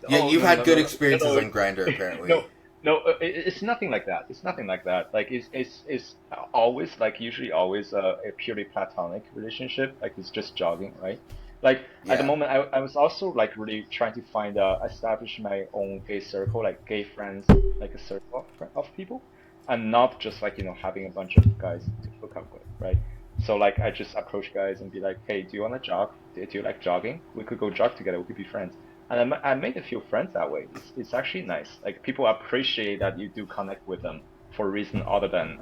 yeah, Oh you've no had no good no no no experiences no on Grinder no apparently. no it's nothing like that. It's nothing like that. Like it's always like usually always a purely platonic relationship. Like it's just jogging, right? Like at the Yeah. moment, I was also like really trying to find establish my own gay circle, like gay friends, like a circle of people, and not just like having a bunch of guys to hook up with, right? So like I just approach guys and be like, hey, do you want to jog? Do you like jogging? We could go jog together. We could be friends. And I made a few friends that way. It's actually nice. Like people appreciate that you do connect with them for a reason other than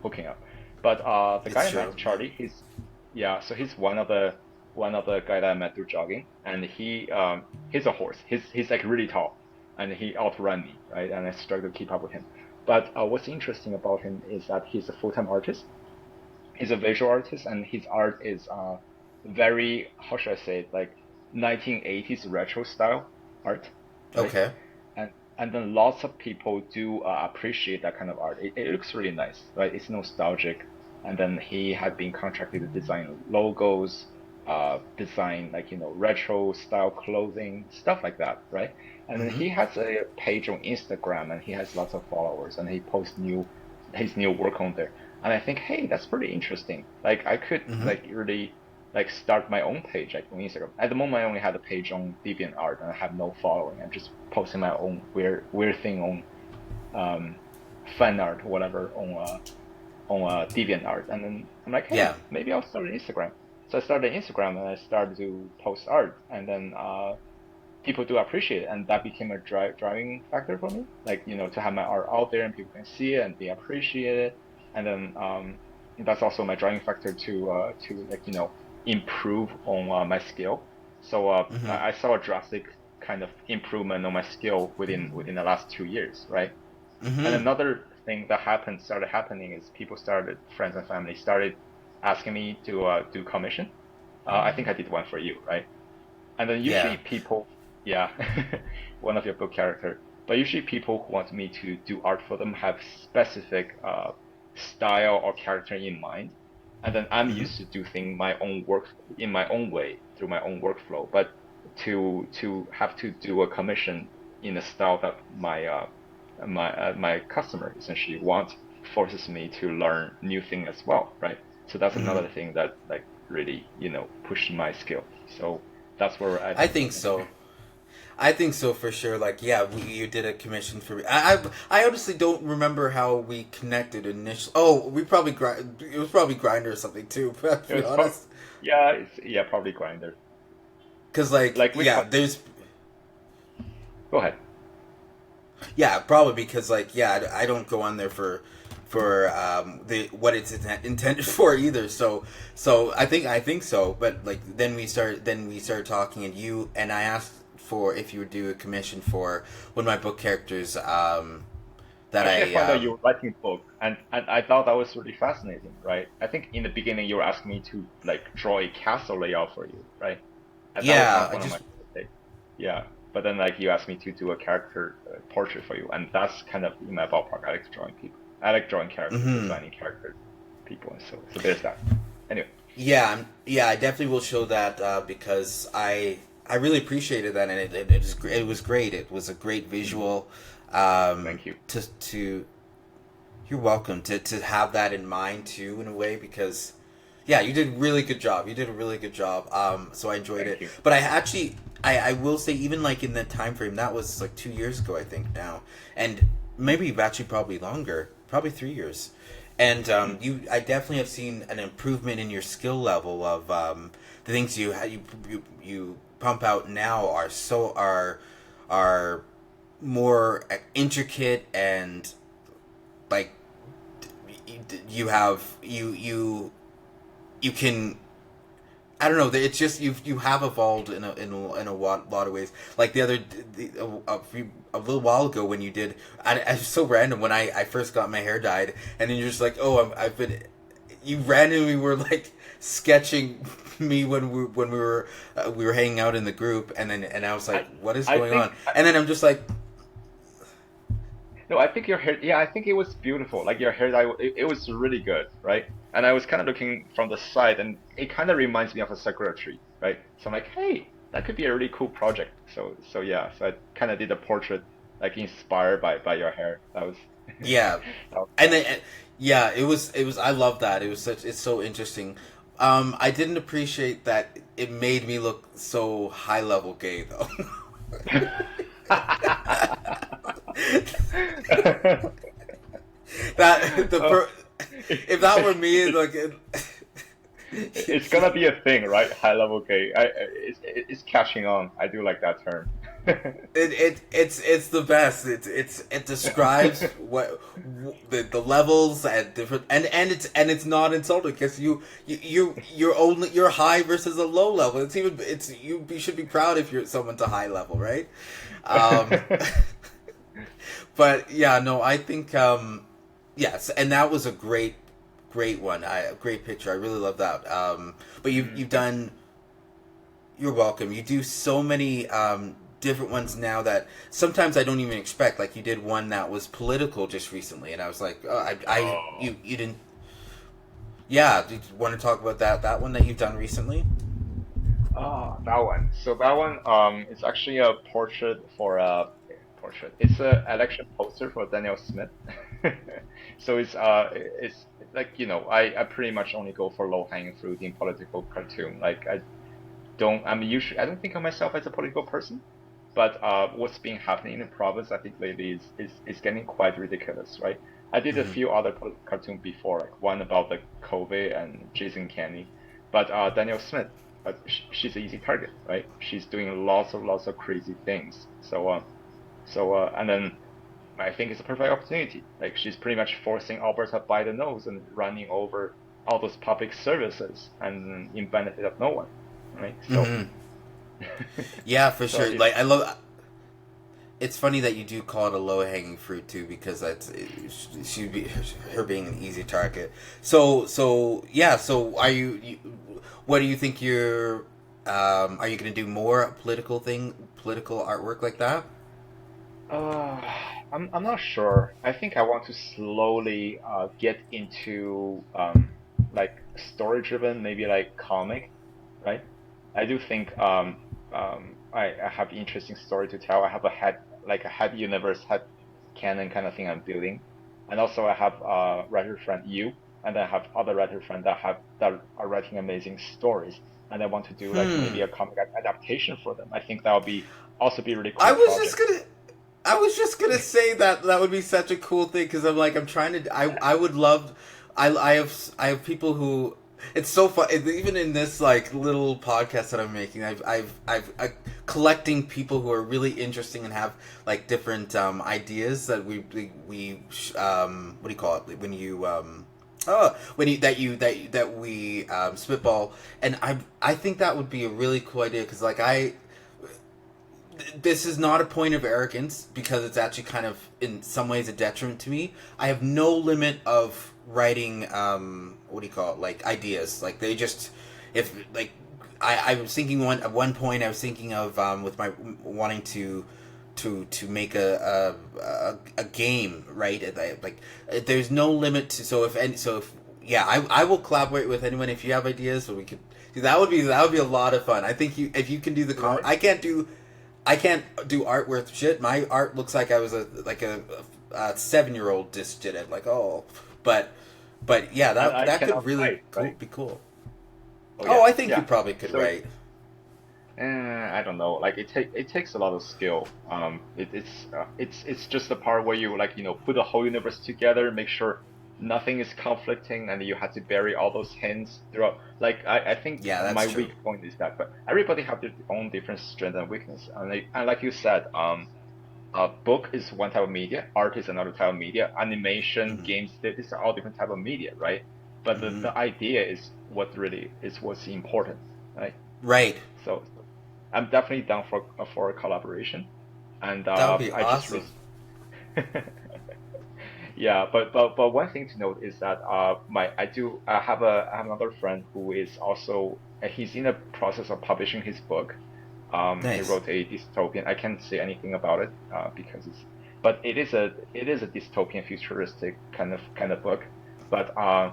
hooking up. But the It's guy I true, met, yeah. Charlie, yeah, so he's one of the guy that I met through jogging, and he's a horse. He's like really tall, and he outran me, right? And I struggle to keep up with him. But what's interesting about him is that he's a full-time artist. He's a visual artist, and his art is very, how should I say it, like 1980s retro style art, right? Okay. And then lots of people do appreciate that kind of art. It looks really nice, right? It's nostalgic. And then he had been contracted to design logos, design like retro style clothing, stuff like that, right? And then Mm-hmm. he has a page on Instagram, and he has lots of followers, and he posts his new work on there. And I think, hey, that's pretty interesting. Like I could Mm-hmm. like really like start my own page like on Instagram. At the moment, I only had a page on DeviantArt and I have no following. I'm just posting my own weird thing on um fan art or whatever on DeviantArt. And then I'm like, Yeah. hey, maybe I'll start an Instagram. So I started Instagram and I started to post art, and then people do appreciate it, and that became a driving factor for me. Like to have my art out there and people can see it and they appreciate it, and then that's also my driving factor to like improve on my skill. So Mm-hmm. I saw a drastic kind of improvement on my skill within the last 2 years, right? And Mm-hmm. another thing that started happening is friends and family started asking me to do commission. I think I did one for you, right? And then Yeah. usually people, yeah, one of your book character, but usually people who want me to do art for them have specific style or character in mind. And then I'm Mm-hmm. used to do things my own work in my own way through my own workflow. But to have to do a commission in a style that my customer essentially wants forces me to learn new thing as well, right? So that's Mm-hmm. another thing that like really pushed my skill. So that's where we're at I at the think moment. so. I think so for sure. Like, yeah, you did a commission for me. I honestly don't remember how we connected initially. Oh, we probably it was probably Grinder or something too. To It be was pro honest, Yeah, probably Grinder. because like, Like we yeah, call there's, Go ahead. yeah, probably because like, yeah, I don't go on there for the what it's intended for either. So I think so. But like then we started talking, and I asked for if you would do a commission for one of my book characters. That Actually, I I found out you were writing a book, and I thought that was really fascinating, right? I think in the beginning you were asking me to like draw a castle layout for you, right? And that was Yeah, I one of my just mistakes. Yeah. but then like you asked me to do a character portrait for you, and that's kind of in my ballpark. I like drawing people. I like drawing characters, Mm-hmm. designing characters, people, and so there's that. Anyway, Yeah, yeah, I definitely will show that because I really appreciated that, and it was great. It was a great visual. thank you. To You're welcome to have that in mind too, in a way, because yeah, you did a really good job. You did a really good job. So I enjoyed Thank it. you. But I actually, I will say, even like in the time frame, that was like 2 years ago, I think now, and maybe actually probably longer, probably 3 years. And I definitely have seen an improvement in your skill level of the things you pump out now are more intricate, and like you have you can, I don't know. It's just you have evolved in a lot of ways. Like a little while ago when you did, it's so random when I first got my hair dyed, and then you're just like, oh, I've been. You randomly were like sketching me we were hanging out in the group, and I was like, I what is I going think on? And then I'm just like, no, I think your hair. Yeah, I think it was beautiful. Like your hair dye, it was really good, right? And I was kind of looking from the side, and it kind of reminds me of a sakura tree, right? So I'm like, hey, that could be a really cool project. So yeah, so I kind of did a portrait, like inspired by your hair. That was yeah, that was and fun. then yeah, it was I love that. It's so interesting. I didn't appreciate that it made me look so high level gay though. that the Oh, per, If that were me, like it's gonna be a thing, right? High level gay. It's catching on. I do like that term. it's the best. It describes the levels at different, and it's not insulting because you're high versus a low level. You should be proud if you're someone's a high level, right? Um, but yeah, no, I think yes, and that was a great one. A great picture. I really love that. But you've Thank done. You're welcome. You do so many different ones now that sometimes I don't even expect. Like you did one that was political just recently, and I was like, oh, Oh, you didn't. Yeah, do you want to talk about that one that you've done recently? oh, that one. So that one, it's actually a portrait for a portrait. It's a election poster for Daniel Smith. So it's like I pretty much only go for low hanging fruit in political cartoon. Like I don't think of myself as a political person, but what's been happening in the province, I think lately is getting quite ridiculous, right? I did a Mm-hmm. few other cartoons before, like one about the COVID and Jason Kenney, but Daniel Smith, she's an easy target, right? She's doing lots of crazy things. And then I think it's a perfect opportunity. Like she's pretty much forcing Alberta by the nose and running over all those public services and in benefit of no one, right? So, Mm-hmm. Yeah, for so I sure. did. Like I love. It's funny that you do call it a low hanging fruit too, because she be her being an easy target. So yeah. So what do you think are you going to do more political artwork like that? Uh, I'm not sure. I think I want to slowly get into like story driven, maybe like comic, right? I do think I have interesting story to tell. I have a head universe, head canon kind of thing I'm building, and also I have writer friend you, and I have other writer friend that are writing amazing stories, and I want to do like maybe Hmm. a comic adaptation for them. I think that would be also be a really I cool was just project. gonna. I was just gonna say that would be such a cool thing because I'm trying to. I would love. I have people who. It's so fun. Even in this like little podcast that I'm making, I've collecting people who are really interesting and have like different ideas that what do you call it when you oh when you that we spitball, and I think that would be a really cool idea because like this is not a point of arrogance because it's actually kind of in some ways a detriment to me. I have no limit of writing what do you call it, like ideas. Like they just if like I was thinking at one point I was thinking of with my wanting to make a game, right? Like there's no limit to, so if yeah, I will collaborate with anyone if you have ideas, so we could that would be a lot of fun. I think you if you can do the Right. I can't do art worth shit. My art looks like I was a 7-year-old just did it. Like, oh, but yeah, And that I that could cannot really write, cool, right? be cool. Oh Oh, yeah, I think you yeah. probably could So write. I don't know. Like it takes a lot of skill. It's just the part where you like put the whole universe together, make sure nothing is conflicting, and you have to bury all those hints throughout. Like I think Yeah, that's my true. weak point is that, but everybody have their own different strength and weakness. And like you said, a book is one type of media, art is another type of media, animation, Hmm. games, these are all different type of media, right? But Hmm. the idea is what really is what's important, right? Right. So I'm definitely down for a collaboration, and That would be I just awesome. yeah, but one thing to note is that I have another friend who is also he's in the process of publishing his book. He Nice. wrote a dystopian. I can't say anything about it because but it is a dystopian futuristic kind of book. But I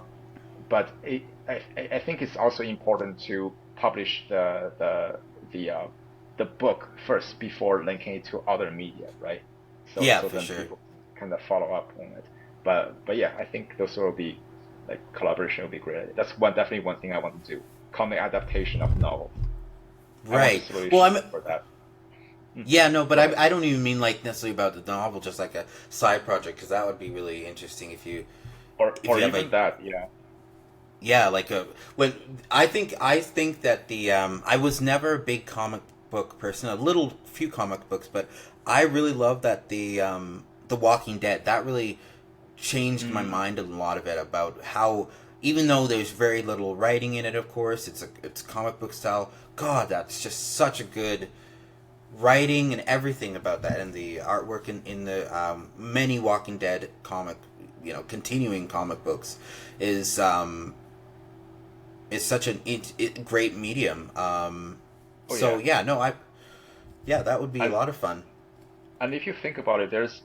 think it's also important to publish the book first before linking it to other media, right? Yeah, So for then sure. people kind of follow up on it. But yeah, I think those will be like collaboration will be great. That's definitely one thing I want to do. Comic adaptation of novel. I want to Right. really Well, shoot I'm for that. yeah, no, but Go ahead. I don't even mean like necessarily about the novel, just like a side project, because that would be really interesting if Or you have a even that, yeah. yeah, like a when I think that the I was never a big comic book person, a little few comic books, but I really love that the Walking Dead that really changed my Mm. mind a lot of it about how even though there's very little writing in it, of course, it's comic book style. God, that's just such a good writing and everything about that, and the artwork in the many Walking Dead comic, continuing comic books is is such a great medium. Oh So yeah. yeah, no, yeah, that would be a And lot of fun. and if you think about it, there's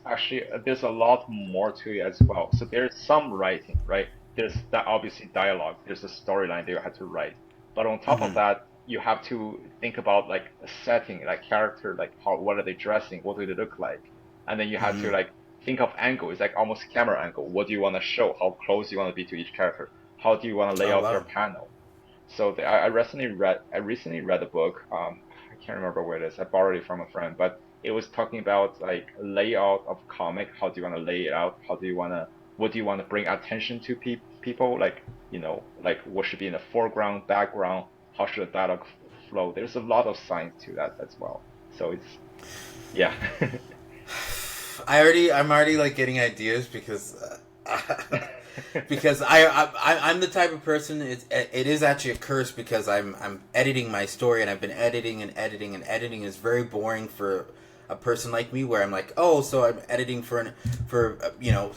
a lot more to it as well. So there's some writing, right? There's that obviously dialogue. There's a storyline that you have to write. But on top of Hmm. that, you have to think about like a setting, like character, like what are they dressing? What do they look like? And then you have to Hmm. like think of angle. It's like almost camera angle. What do you want to show? How close you want to be to each character? How do you want to lay Oh out your wow. panel? So I recently read a book. I can't remember where it is. I borrowed it from a friend, but it was talking about like layout of comic. How do you want to lay it out? What do you want to bring attention to people? Like, like what should be in the foreground, background? How should the dialogue flow? There's a lot of science to that as well. So yeah. I'm already like getting ideas because because I'm the type of person. It is actually a curse because I'm editing my story, and I've been editing and editing, and editing is very boring for a person like me, where I'm like, oh, so I'm editing for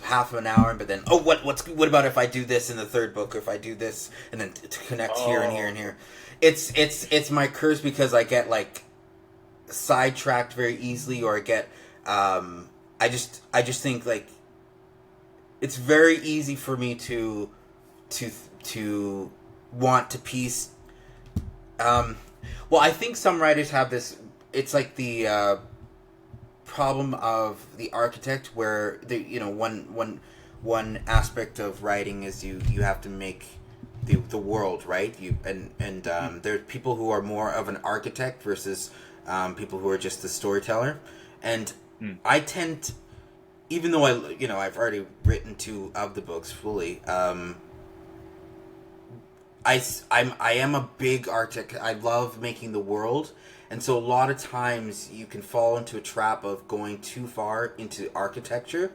half of an hour, but then what about if I do this in the third book, or if I do this and then to connect here and here and Oh. here. It's my curse because I get like sidetracked very easily, or I get I just think like it's very easy for me to to want to piece. Um, well, I think some writers have this. It's like the problem of the architect, where one aspect of writing is you have to make the world right. There's people who are more of an architect versus people who are just the storyteller, and Mm. I tend to, even though I've already written two of the books fully. I am a big architect. I love making the world, and so a lot of times you can fall into a trap of going too far into architecture.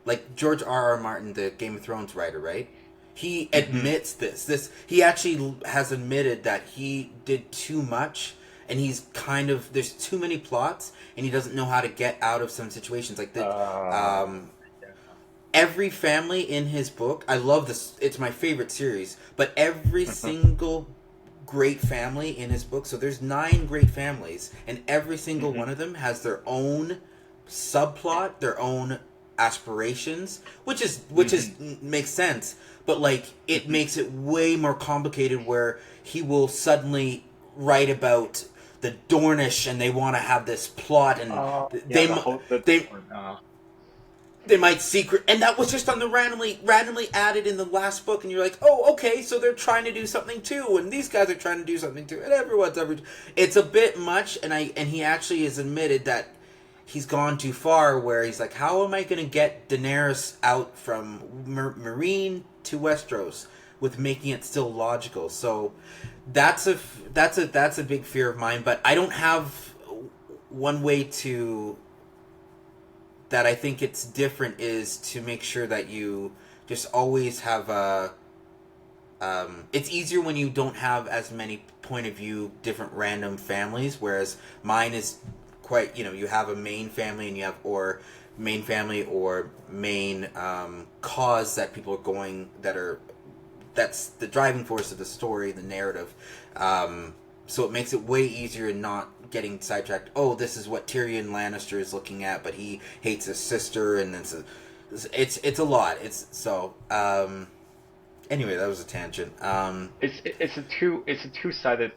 Like George R. R. Martin, the Game of Thrones writer, right? He Hmm. admits this. He actually has admitted that he did too much, and he's kind of there's too many plots, and he doesn't know how to get out of some situations. Like that, Yeah. every family in his book, I love this. It's my favorite series, but every Mhm. single great family in his book. So there's 9 great families, and every single one of them has their own subplot, their own aspirations, which is makes sense. But like it makes it way more complicated, where he will suddenly write about the Dornish, and they want to have this plot, and they they they might secret, and that was just on the randomly added in the last book, and you're like, oh, okay, so they're trying to do something too, and these guys are trying to do something too, and it's a bit much, and he actually has admitted that he's gone too far, where he's like, how am I going to get Daenerys out from Marine to Westeros with making it still logical? So that's a big fear of mine, but I don't have one way to that I think it's different is to make sure that you just always have a it's easier when you don't have as many point of view different random families, whereas mine is quite, you have a main family, and you have or main family or main cause that people are going that's the driving force of the story, the narrative. So it makes it way easier in not getting sidetracked. Oh, this is what Tyrion Lannister is looking at, but he hates his sister, and it's a lot. It's so. Anyway, that was a tangent. It's a two-sided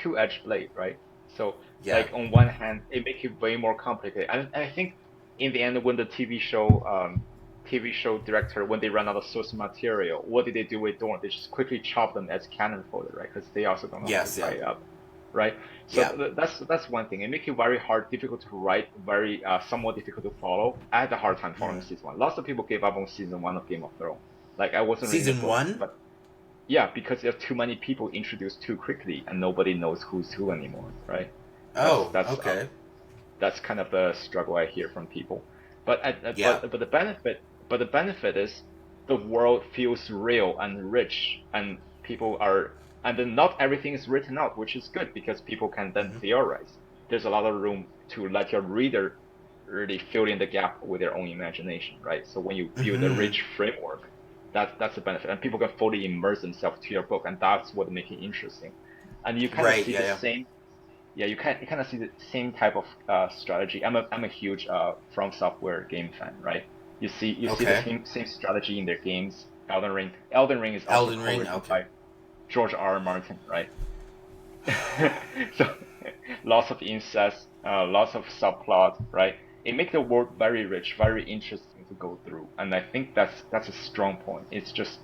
two-edged blade, right? So Yeah. like on one hand, it makes it way more complicated. I think in the end, when the TV show director, when they run out of source material, what did they do with Dorne? They just quickly chop them as canon fodder, right? Because they also don't know how to tie it up, right? So that's one thing. It makes it very hard, difficult to write, very somewhat difficult to follow. I had a hard time following season 1. Lots of people gave up on season 1 of Game of Thrones. Like I wasn't reading Season the books, 1? but yeah, because there's too many people introduced too quickly, and nobody knows who's who anymore, right? That's okay. That's kind of the struggle I hear from people. But but the benefit is the world feels real and rich, and people are, and then not everything is written out, which is good because people can then theorize. There's a lot of room to let your reader really fill in the gap with their own imagination, right? So when you build a rich framework, that's a benefit, and people can fully immerse themselves to your book, and that's what makes it interesting. And you kind of see the same. Yeah, you kind of see the same type of strategy. I'm a huge From Software game fan, right? You see the same strategy in their games. Elden Ring is also co-written by George R. R. Martin, right? So lots of incest, lots of subplot, right? It makes the world very rich, very interesting to go through, and I think that's a strong point. It's just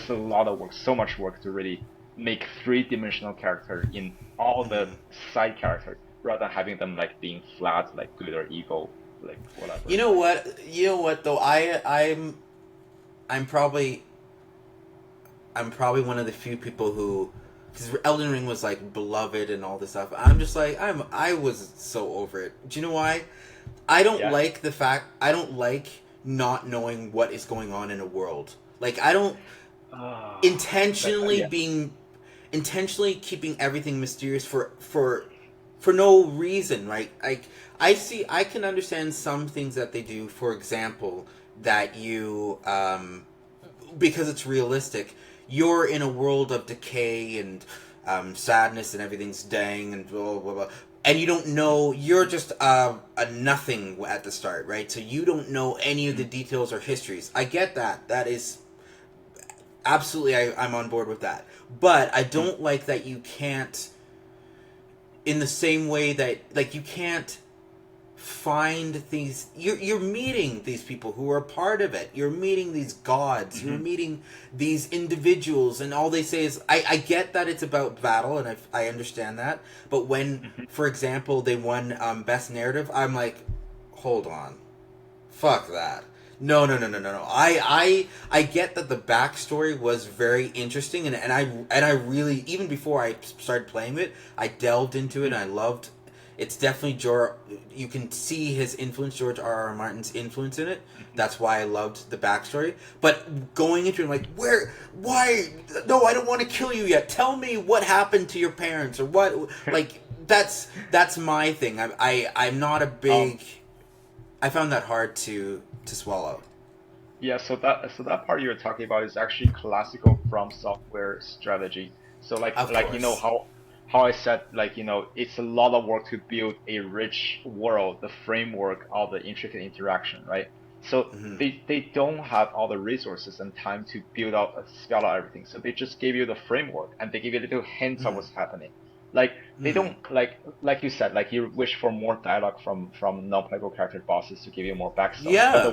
a lot of work, so much work to really make 3-dimensional character in all the side characters, rather than having them like being flat, like good or evil, like whatever. You know what though, I'm probably one of the few people who, because Elden Ring was like beloved and all this stuff. I'm just like I was so over it. Do you know why? I don't like not knowing what is going on in a world. Like I don't intentionally keeping everything mysterious for no reason, right? Like I can understand some things that they do. For example, that you because it's realistic, you're in a world of decay and sadness, and everything's dying and blah blah blah. And you don't know, you're just a nothing at the start, right? So you don't know any of the details or histories. I get that. That is absolutely, I'm on board with that. But I don't like that you can't, in the same way that, like, you can't find these, you're meeting these people who are part of it. You're meeting these gods. You're meeting these individuals, and all they say is, I get that it's about battle, and I understand that. But when, for example, they won Best Narrative, I'm like, hold on. Fuck that. No. I get that the backstory was very interesting, and I really, even before I started playing it, I delved into it, and I loved. It's definitely you can see his influence, George R. R. Martin's influence in it. That's why I loved the backstory. But going into it, I'm like, why? No, I don't want to kill you yet. Tell me what happened to your parents, or what. Like that's my thing. I'm not a big. I found that hard to swallow. Yeah, so that part you're talking about is actually classical From Software strategy. So Of like course. how I said, like it's a lot of work to build a rich world, the framework, all the intricate interaction, right? So Hmm. they don't have all the resources and time to build out spell out everything. So they just give you the framework and they give you little hints of Hmm. what's happening. Like they Hmm. don't like you said, like you wish for more dialogue from non-playable character bosses to give you more backstory. Yeah. But the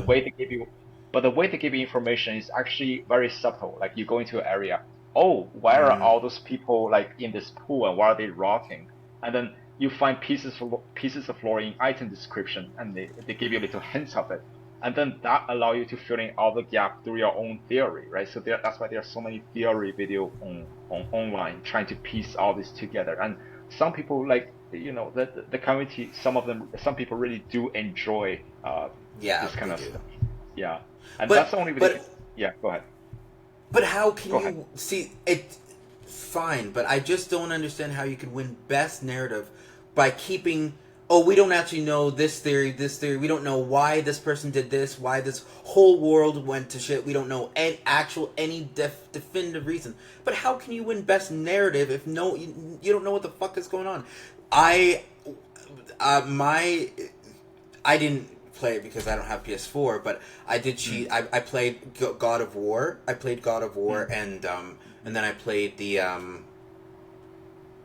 way they give you information is actually very subtle. Like you go into an area, oh, why are Mm. all those people like in this pool and why are they rotting? And then you find pieces of lore in item description and they give you little hints of it. And then that allow you to fill in all the gap through your own theory, right? So that's why there are so many theory video on online trying to piece all this together. And some people like the community, some people really do enjoy Yeah, this kind they of do. stuff. Yeah. And But that's only with but yeah, go ahead. but how can Go ahead. you see it? Fine, but I just don't understand how you could win best narrative by keeping. Oh, we don't actually know this theory, this theory. We don't know why this person did this, why this whole world went to shit. We don't know any definitive reason. But how can you win best narrative if you don't know what the fuck is going on? I my I didn't play it because I don't have PS4, but I did Mm, cheat. I played God of War. I played God of War, mm, and then I played the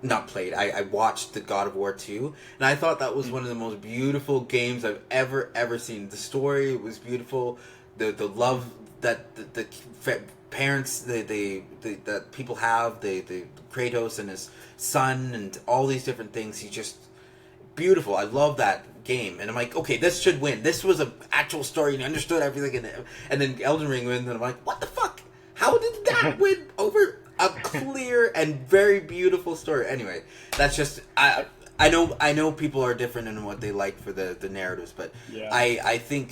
not played. I watched the God of War 2, and I thought that was mm, one of the most beautiful games I've ever seen. The story was beautiful. The love mm, that parents that people have, the Kratos and his son and all these different things. He just beautiful. I love that game, and I'm like, okay, this should win. This was an actual story, and I understood everything, and then Elden Ring wins, and I'm like, what the fuck? How did that win over a clear and very beautiful story? Anyway, that's just I know people are different in what they like for the narratives, but yeah. I think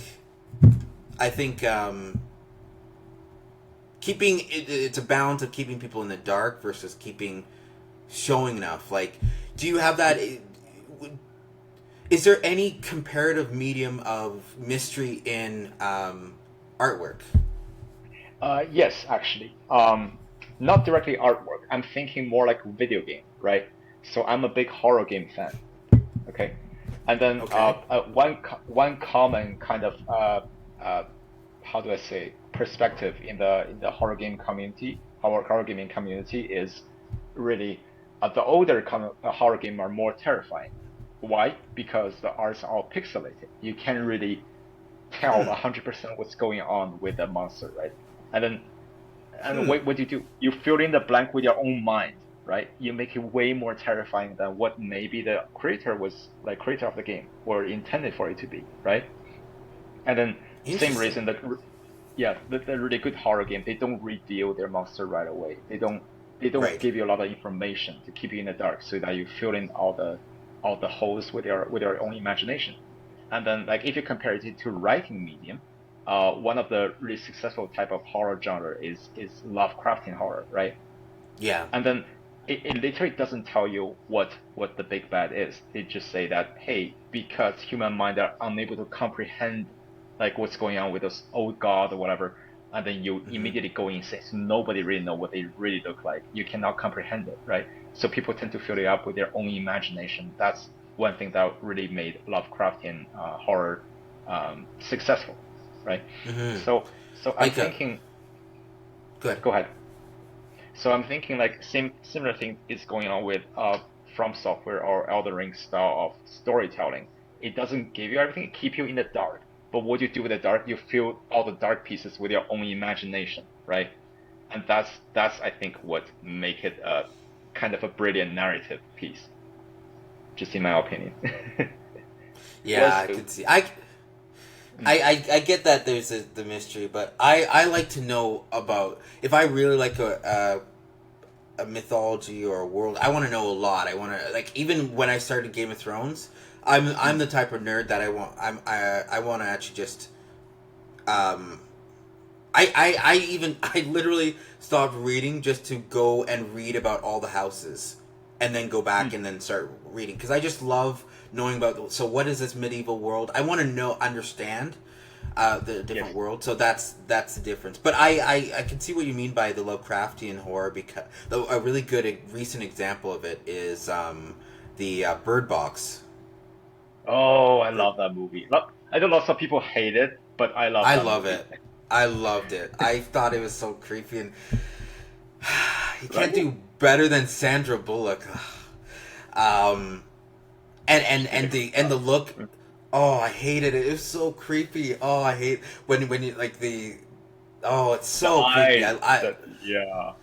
keeping it's a balance of keeping people in the dark versus keeping showing enough. Like, do you have that? Is there any comparative medium of mystery in artwork? Yes, actually. Not directly artwork. I'm thinking more like video game, right? So I'm a big horror game fan. Okay, and then Okay. one common kind of uh, how do I say perspective in the horror gaming community is really the older horror game are more terrifying. Why? Because the arts are all pixelated. You can't really tell Hmm. 100% what's going on with the monster, right? And then and Hmm. what do you do? You fill in the blank with your own mind, right? You make it way more terrifying than what maybe the creator of the game were intended for it to be, right? And then same Interesting. reason that yeah, the really good horror game, they don't reveal their monster right away. They don't Right. give you a lot of information to keep you in the dark so that you fill in all the holes with your own imagination. And then like if you compare it to writing medium, one of the really successful type of horror genre is Lovecraftian horror, right? Yeah. And then it literally doesn't tell you what the big bad is. They just say that, hey, because human mind are unable to comprehend like what's going on with this old god or whatever, and then you Hmm. immediately go insane. So nobody really know what they really look like. You cannot comprehend it, right? So people tend to fill it up with their own imagination. That's one thing that really made Lovecraftian horror successful, right? Hmm. So I'm Like a thinking, good. go ahead. So I'm thinking like similar thing is going on with From Software or Elden Ring style of storytelling. It doesn't give you everything, it keep you in the dark. But what you do with the dark, you fill all the dark pieces with your own imagination, right? And that's I think what make it a kind of a brilliant narrative piece, just in my opinion. Yeah, Was I could see. I get that there's the mystery, but I like to know about if I really like a mythology or a world. I want to know a lot. I want to like even when I started Game of Thrones, I'm mm, the type of nerd that I want to actually just um I even I literally stopped reading just to go and read about all the houses and then go back mm, and then start reading because I just love knowing about so what is this medieval world. I want to know understand the Yes. different world. So that's the difference. But I can see what you mean by the Lovecraftian horror, because a really good recent example of it is the Bird Box. Oh, I Bird, love that movie. Look, I know lots of people hate it, but I love I that love movie. it. I loved it. I thought it was so creepy, and you can't Right? do better than Sandra Bullock. Um, She's a and the god. look. Oh, I hated it. It was so creepy. Oh, I hate when you like the. Oh, it's The so creepy. eyes, the yeah.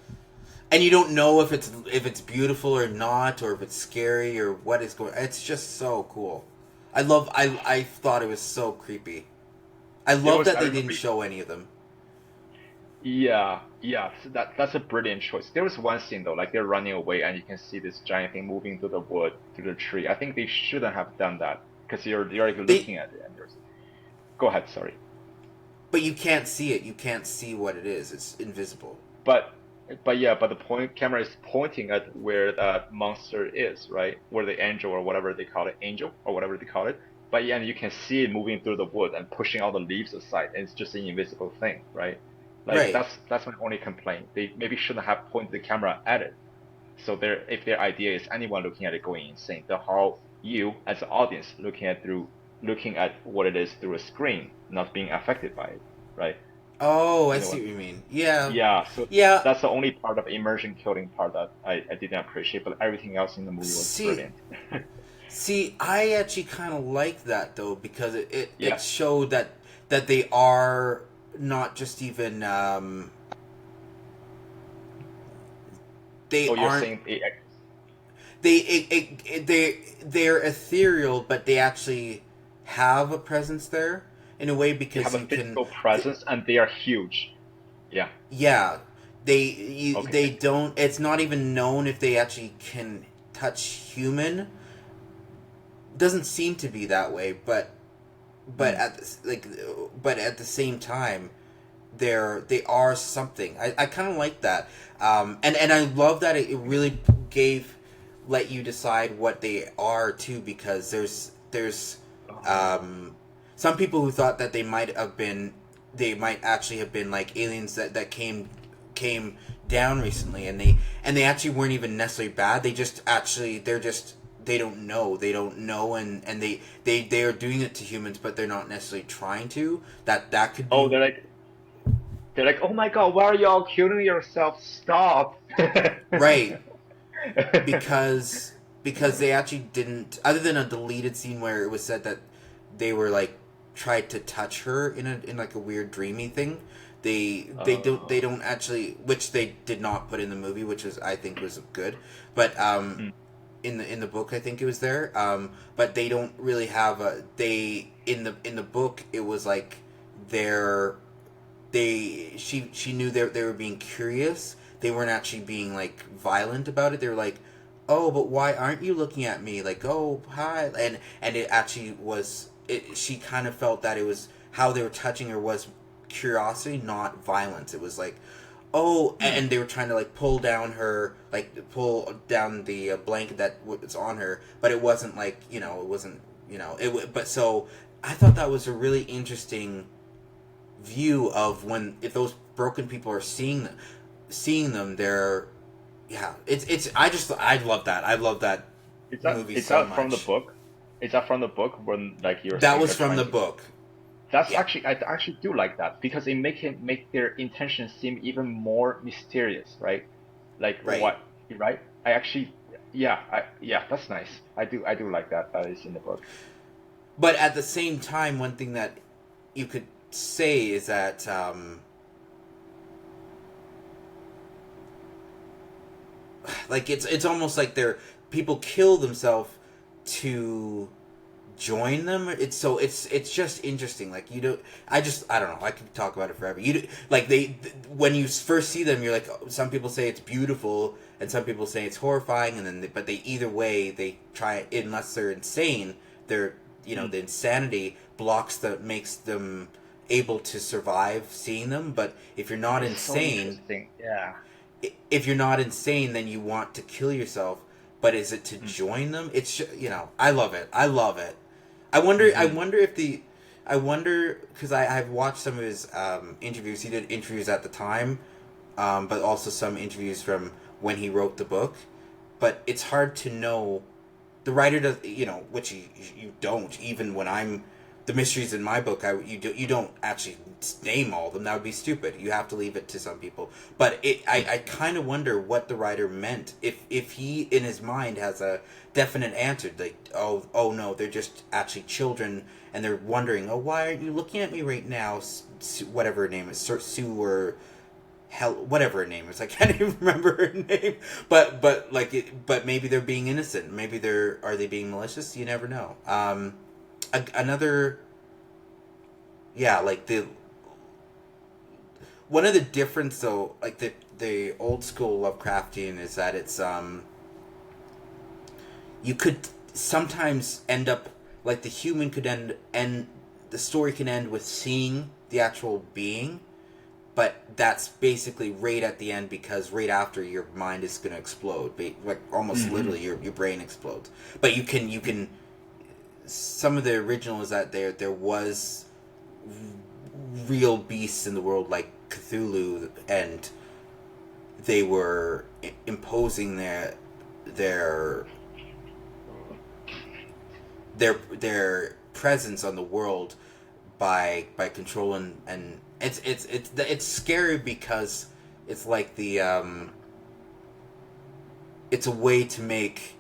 And you don't know if it's beautiful or not, or if it's scary or what is going. It's just so cool. I thought it was so creepy. I There love was that I they remember didn't show any of them. yeah, so that's a brilliant choice. There was one scene though, like they're running away and you can see this giant thing moving through the wood, through the tree. I think they shouldn't have done that because you're like They looking at it and there's go ahead, sorry. But you can't see it. You can't see what it is. It's invisible. But but the point camera is pointing at where that monster is, right? Where the angel or whatever they call it, angel or whatever they call it. But yeah, and you can see it moving through the wood and pushing all the leaves aside, and it's just an invisible thing, right? Like Right. that's my only complaint. They maybe shouldn't have pointed the camera at it. So if their idea is anyone looking at it going insane, the how you as an audience looking at what it is through a screen, not being affected by it, right? Oh, I You know see what? what you mean. Yeah. Yeah, so Yeah. that's the only part of immersion killing part that I didn't appreciate, but everything else in the movie was See, brilliant. I actually kind of like that though, because it Yeah. showed that they are not just even they Oh, you're aren't saying they're ethereal, but they actually have a presence there in a way, they because have a you can physical presence and they are huge. Yeah. yeah, Okay. they don't, it's not even known if they actually can touch human. Doesn't seem to be that way, but Mm. at but at the same time, they are something. I kind of like that, and I love that it really gave let you decide what they are too, because there's Oh. um, some people who thought that they might actually have been like aliens that came down recently, and they actually weren't even necessarily bad. They just actually they're just they don't know, and they are doing it to humans, but they're not necessarily trying to. That could Oh, be they're like, "Oh my God, why are y'all killing yourself? Stop." right, because they actually didn't, other than a deleted scene where it was said that they were like tried to touch her in like a weird dreamy thing. They Oh. don't actually, which they did not put in the movie, which was I think was good, but Mm. in the book I think it was there, but they don't really have a they in the book it was like they're she knew they were being curious. They weren't actually being like violent about it. They were like, oh, but why aren't you looking at me, like, oh, hi, and it actually was it she kind of felt that it was how they were touching her was curiosity, not violence. It was like, oh, Hmm. and they were trying to like pull down the blanket that was on her, but it wasn't like, it wasn't, but so I thought that was a really interesting view of when, if those broken people are seeing them, they're, yeah, it's I love that movie Is so that from the much. book? Is that from the book when like you were That saying was they're from trying the to? book. That's Yeah. actually I actually do like that because it make their intentions seem even more mysterious, right? Like Right. what, right? I actually yeah, that's nice. I do like that that is in the book. But at the same time, one thing that you could say is that like it's almost like they're people kill themselves to join them. It's just interesting. Like, you don't. I don't know. I could talk about it forever. Like when you first see them, you're like, some people say it's beautiful, and some people say it's horrifying, and then but they either way they try, unless they're insane. They're, Mm. the insanity blocks that makes them able to survive seeing them. But It's so interesting. Yeah. if you're not insane, then you want to kill yourself. But is it to Mm. join them? It's I love it. I love it. I Hmm. wonder if I wonder because I've watched some of his interviews. He did interviews at the time, but also some interviews from when he wrote the book. But it's hard to know. The writer does, which you don't. Even when I'm the mysteries in my book, you don't actually name all of them. That would be stupid. You have to leave it to some people. But I kind of wonder what the writer meant. If he in his mind has a definite answer, like oh no, they're just actually children, and they're wondering, oh, why aren't you looking at me right now? Whatever her name is, Sue or hell, whatever her name is. I can't even remember her name. But but maybe they're being innocent. Maybe are they being malicious? You never know. Another, yeah, like the one of the difference though, like the old school Lovecraftian is that it's you could sometimes end up like the human could end the story can end with seeing the actual being, but that's basically right at the end because right after your mind is going to explode, like almost literally your brain explodes. But you can some of the original is that there was real beasts in the world like Cthulhu, and they were imposing their presence on the world by controlling, and it's scary because it's like it's a way to make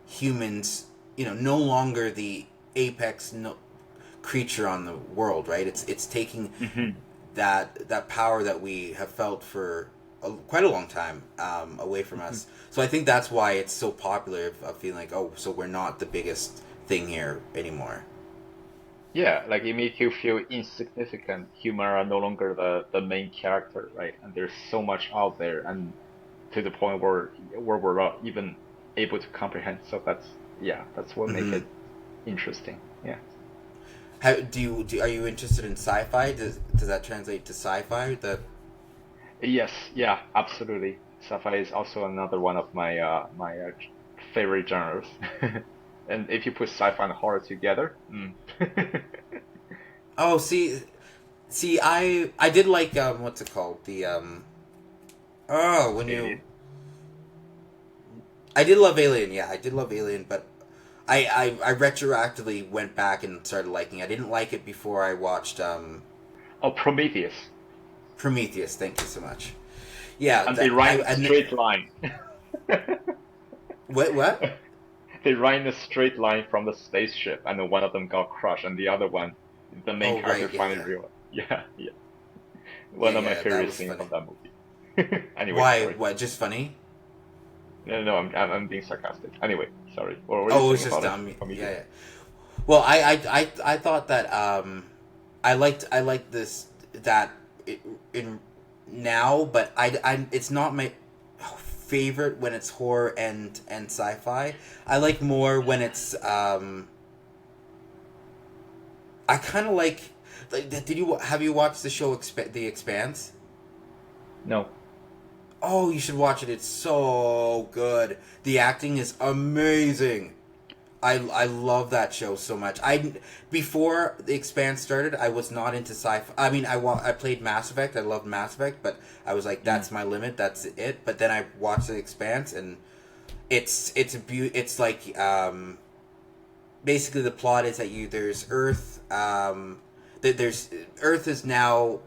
humans no longer the apex creature on the world, right? It's taking that power that we have felt for quite a long time away from us. So I think that's why it's so popular of feeling like, oh, so we're not the biggest thing here anymore. Yeah, like it makes you feel insignificant. Humans are no longer the main character, right? And there's so much out there, and to the point where we're not even able to comprehend. So that's what makes it interesting. Yeah. How are you interested in sci-fi? Does that translate to sci-fi? Yes, yeah, absolutely. Sci-fi is also another one of my favorite genres. And if you put sci-fi and horror together, Oh, see, I did like what's it called? The oh, when you Alien. I did love Alien, yeah, I did love Alien, but I retroactively went back and started liking it. I didn't like it before I watched Oh, Prometheus. Prometheus. Thank you so much. Yeah, And they run in a and straight line. what? They run in a straight line from the spaceship, and then one of them got crushed, and the other one, the main Oh character, right, yeah, finally yeah, realized. Yeah, yeah. yeah, One of my yeah. That favorite was scenes funny. from that movie. Anyway, Why? sorry. What? Just funny? No, I'm being sarcastic. Anyway, sorry. What were you Oh, it was saying just about it? dumb. Yeah, Prometheus? yeah. Well, I thought that I liked this that in now, but I it's not my favorite when it's horror and sci-fi. I like more when it's I kind of like did you have you watched the show The Expanse? No. Oh, you should watch it. It's so good. The acting is amazing. I love that show so much. I before The Expanse started, I was not into sci-fi. I mean, I played Mass Effect. I loved Mass Effect, but I was like, Mm. that's my limit. That's it. But then I watched The Expanse, and it's like basically the plot is that there's Earth. There's Earth has now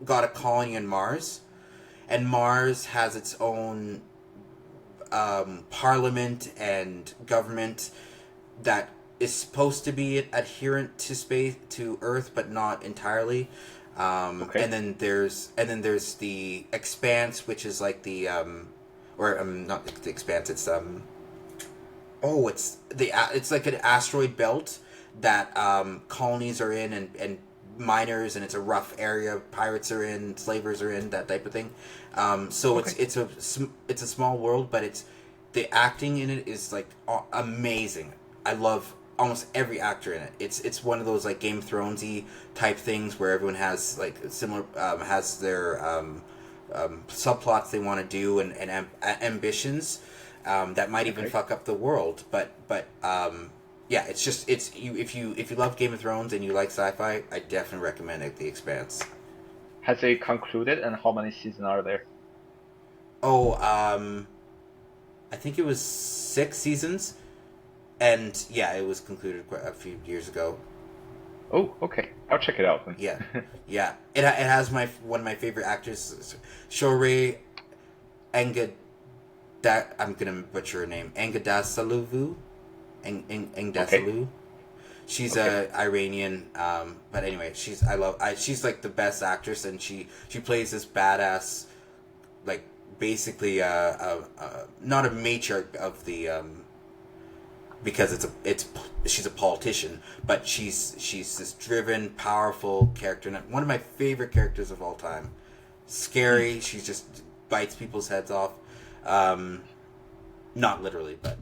got a colony on Mars, and Mars has its own parliament and government that is supposed to be adherent to space to Earth, but not entirely. Okay. And then there's the Expanse, which is like the or not the Expanse. It's it's like an asteroid belt that colonies are in, and miners, and it's a rough area. Pirates are in, slavers are in, that type of thing. So Okay. it's a small world, but the acting in it is like amazing. I love almost every actor in it. It's one of those like Game of Thronesy type things where everyone has like similar has their subplots they want to do, and ambitions that might even Okay. fuck up the world. But Yeah, it's you if you love Game of Thrones and you like sci-fi, I definitely recommend it, The Expanse. Has it concluded, and how many seasons are there? Oh, I think it was 6 seasons, and yeah, it was concluded quite a few years ago. Oh, okay. I'll check it out then. Yeah, yeah. It has my one of my favorite actors, Shorey Enga. That I'm gonna butcher her name, Engadasaluvu, Okay, Engdasalu. She's okay. a Iranian, but anyway, she's like the best actress, and she plays this badass, like basically not a matriarch of the because it's she's a politician, but she's this driven, powerful character, and one of my favorite characters of all time. Hmm. Scary, she just bites people's heads off, um, not literally, but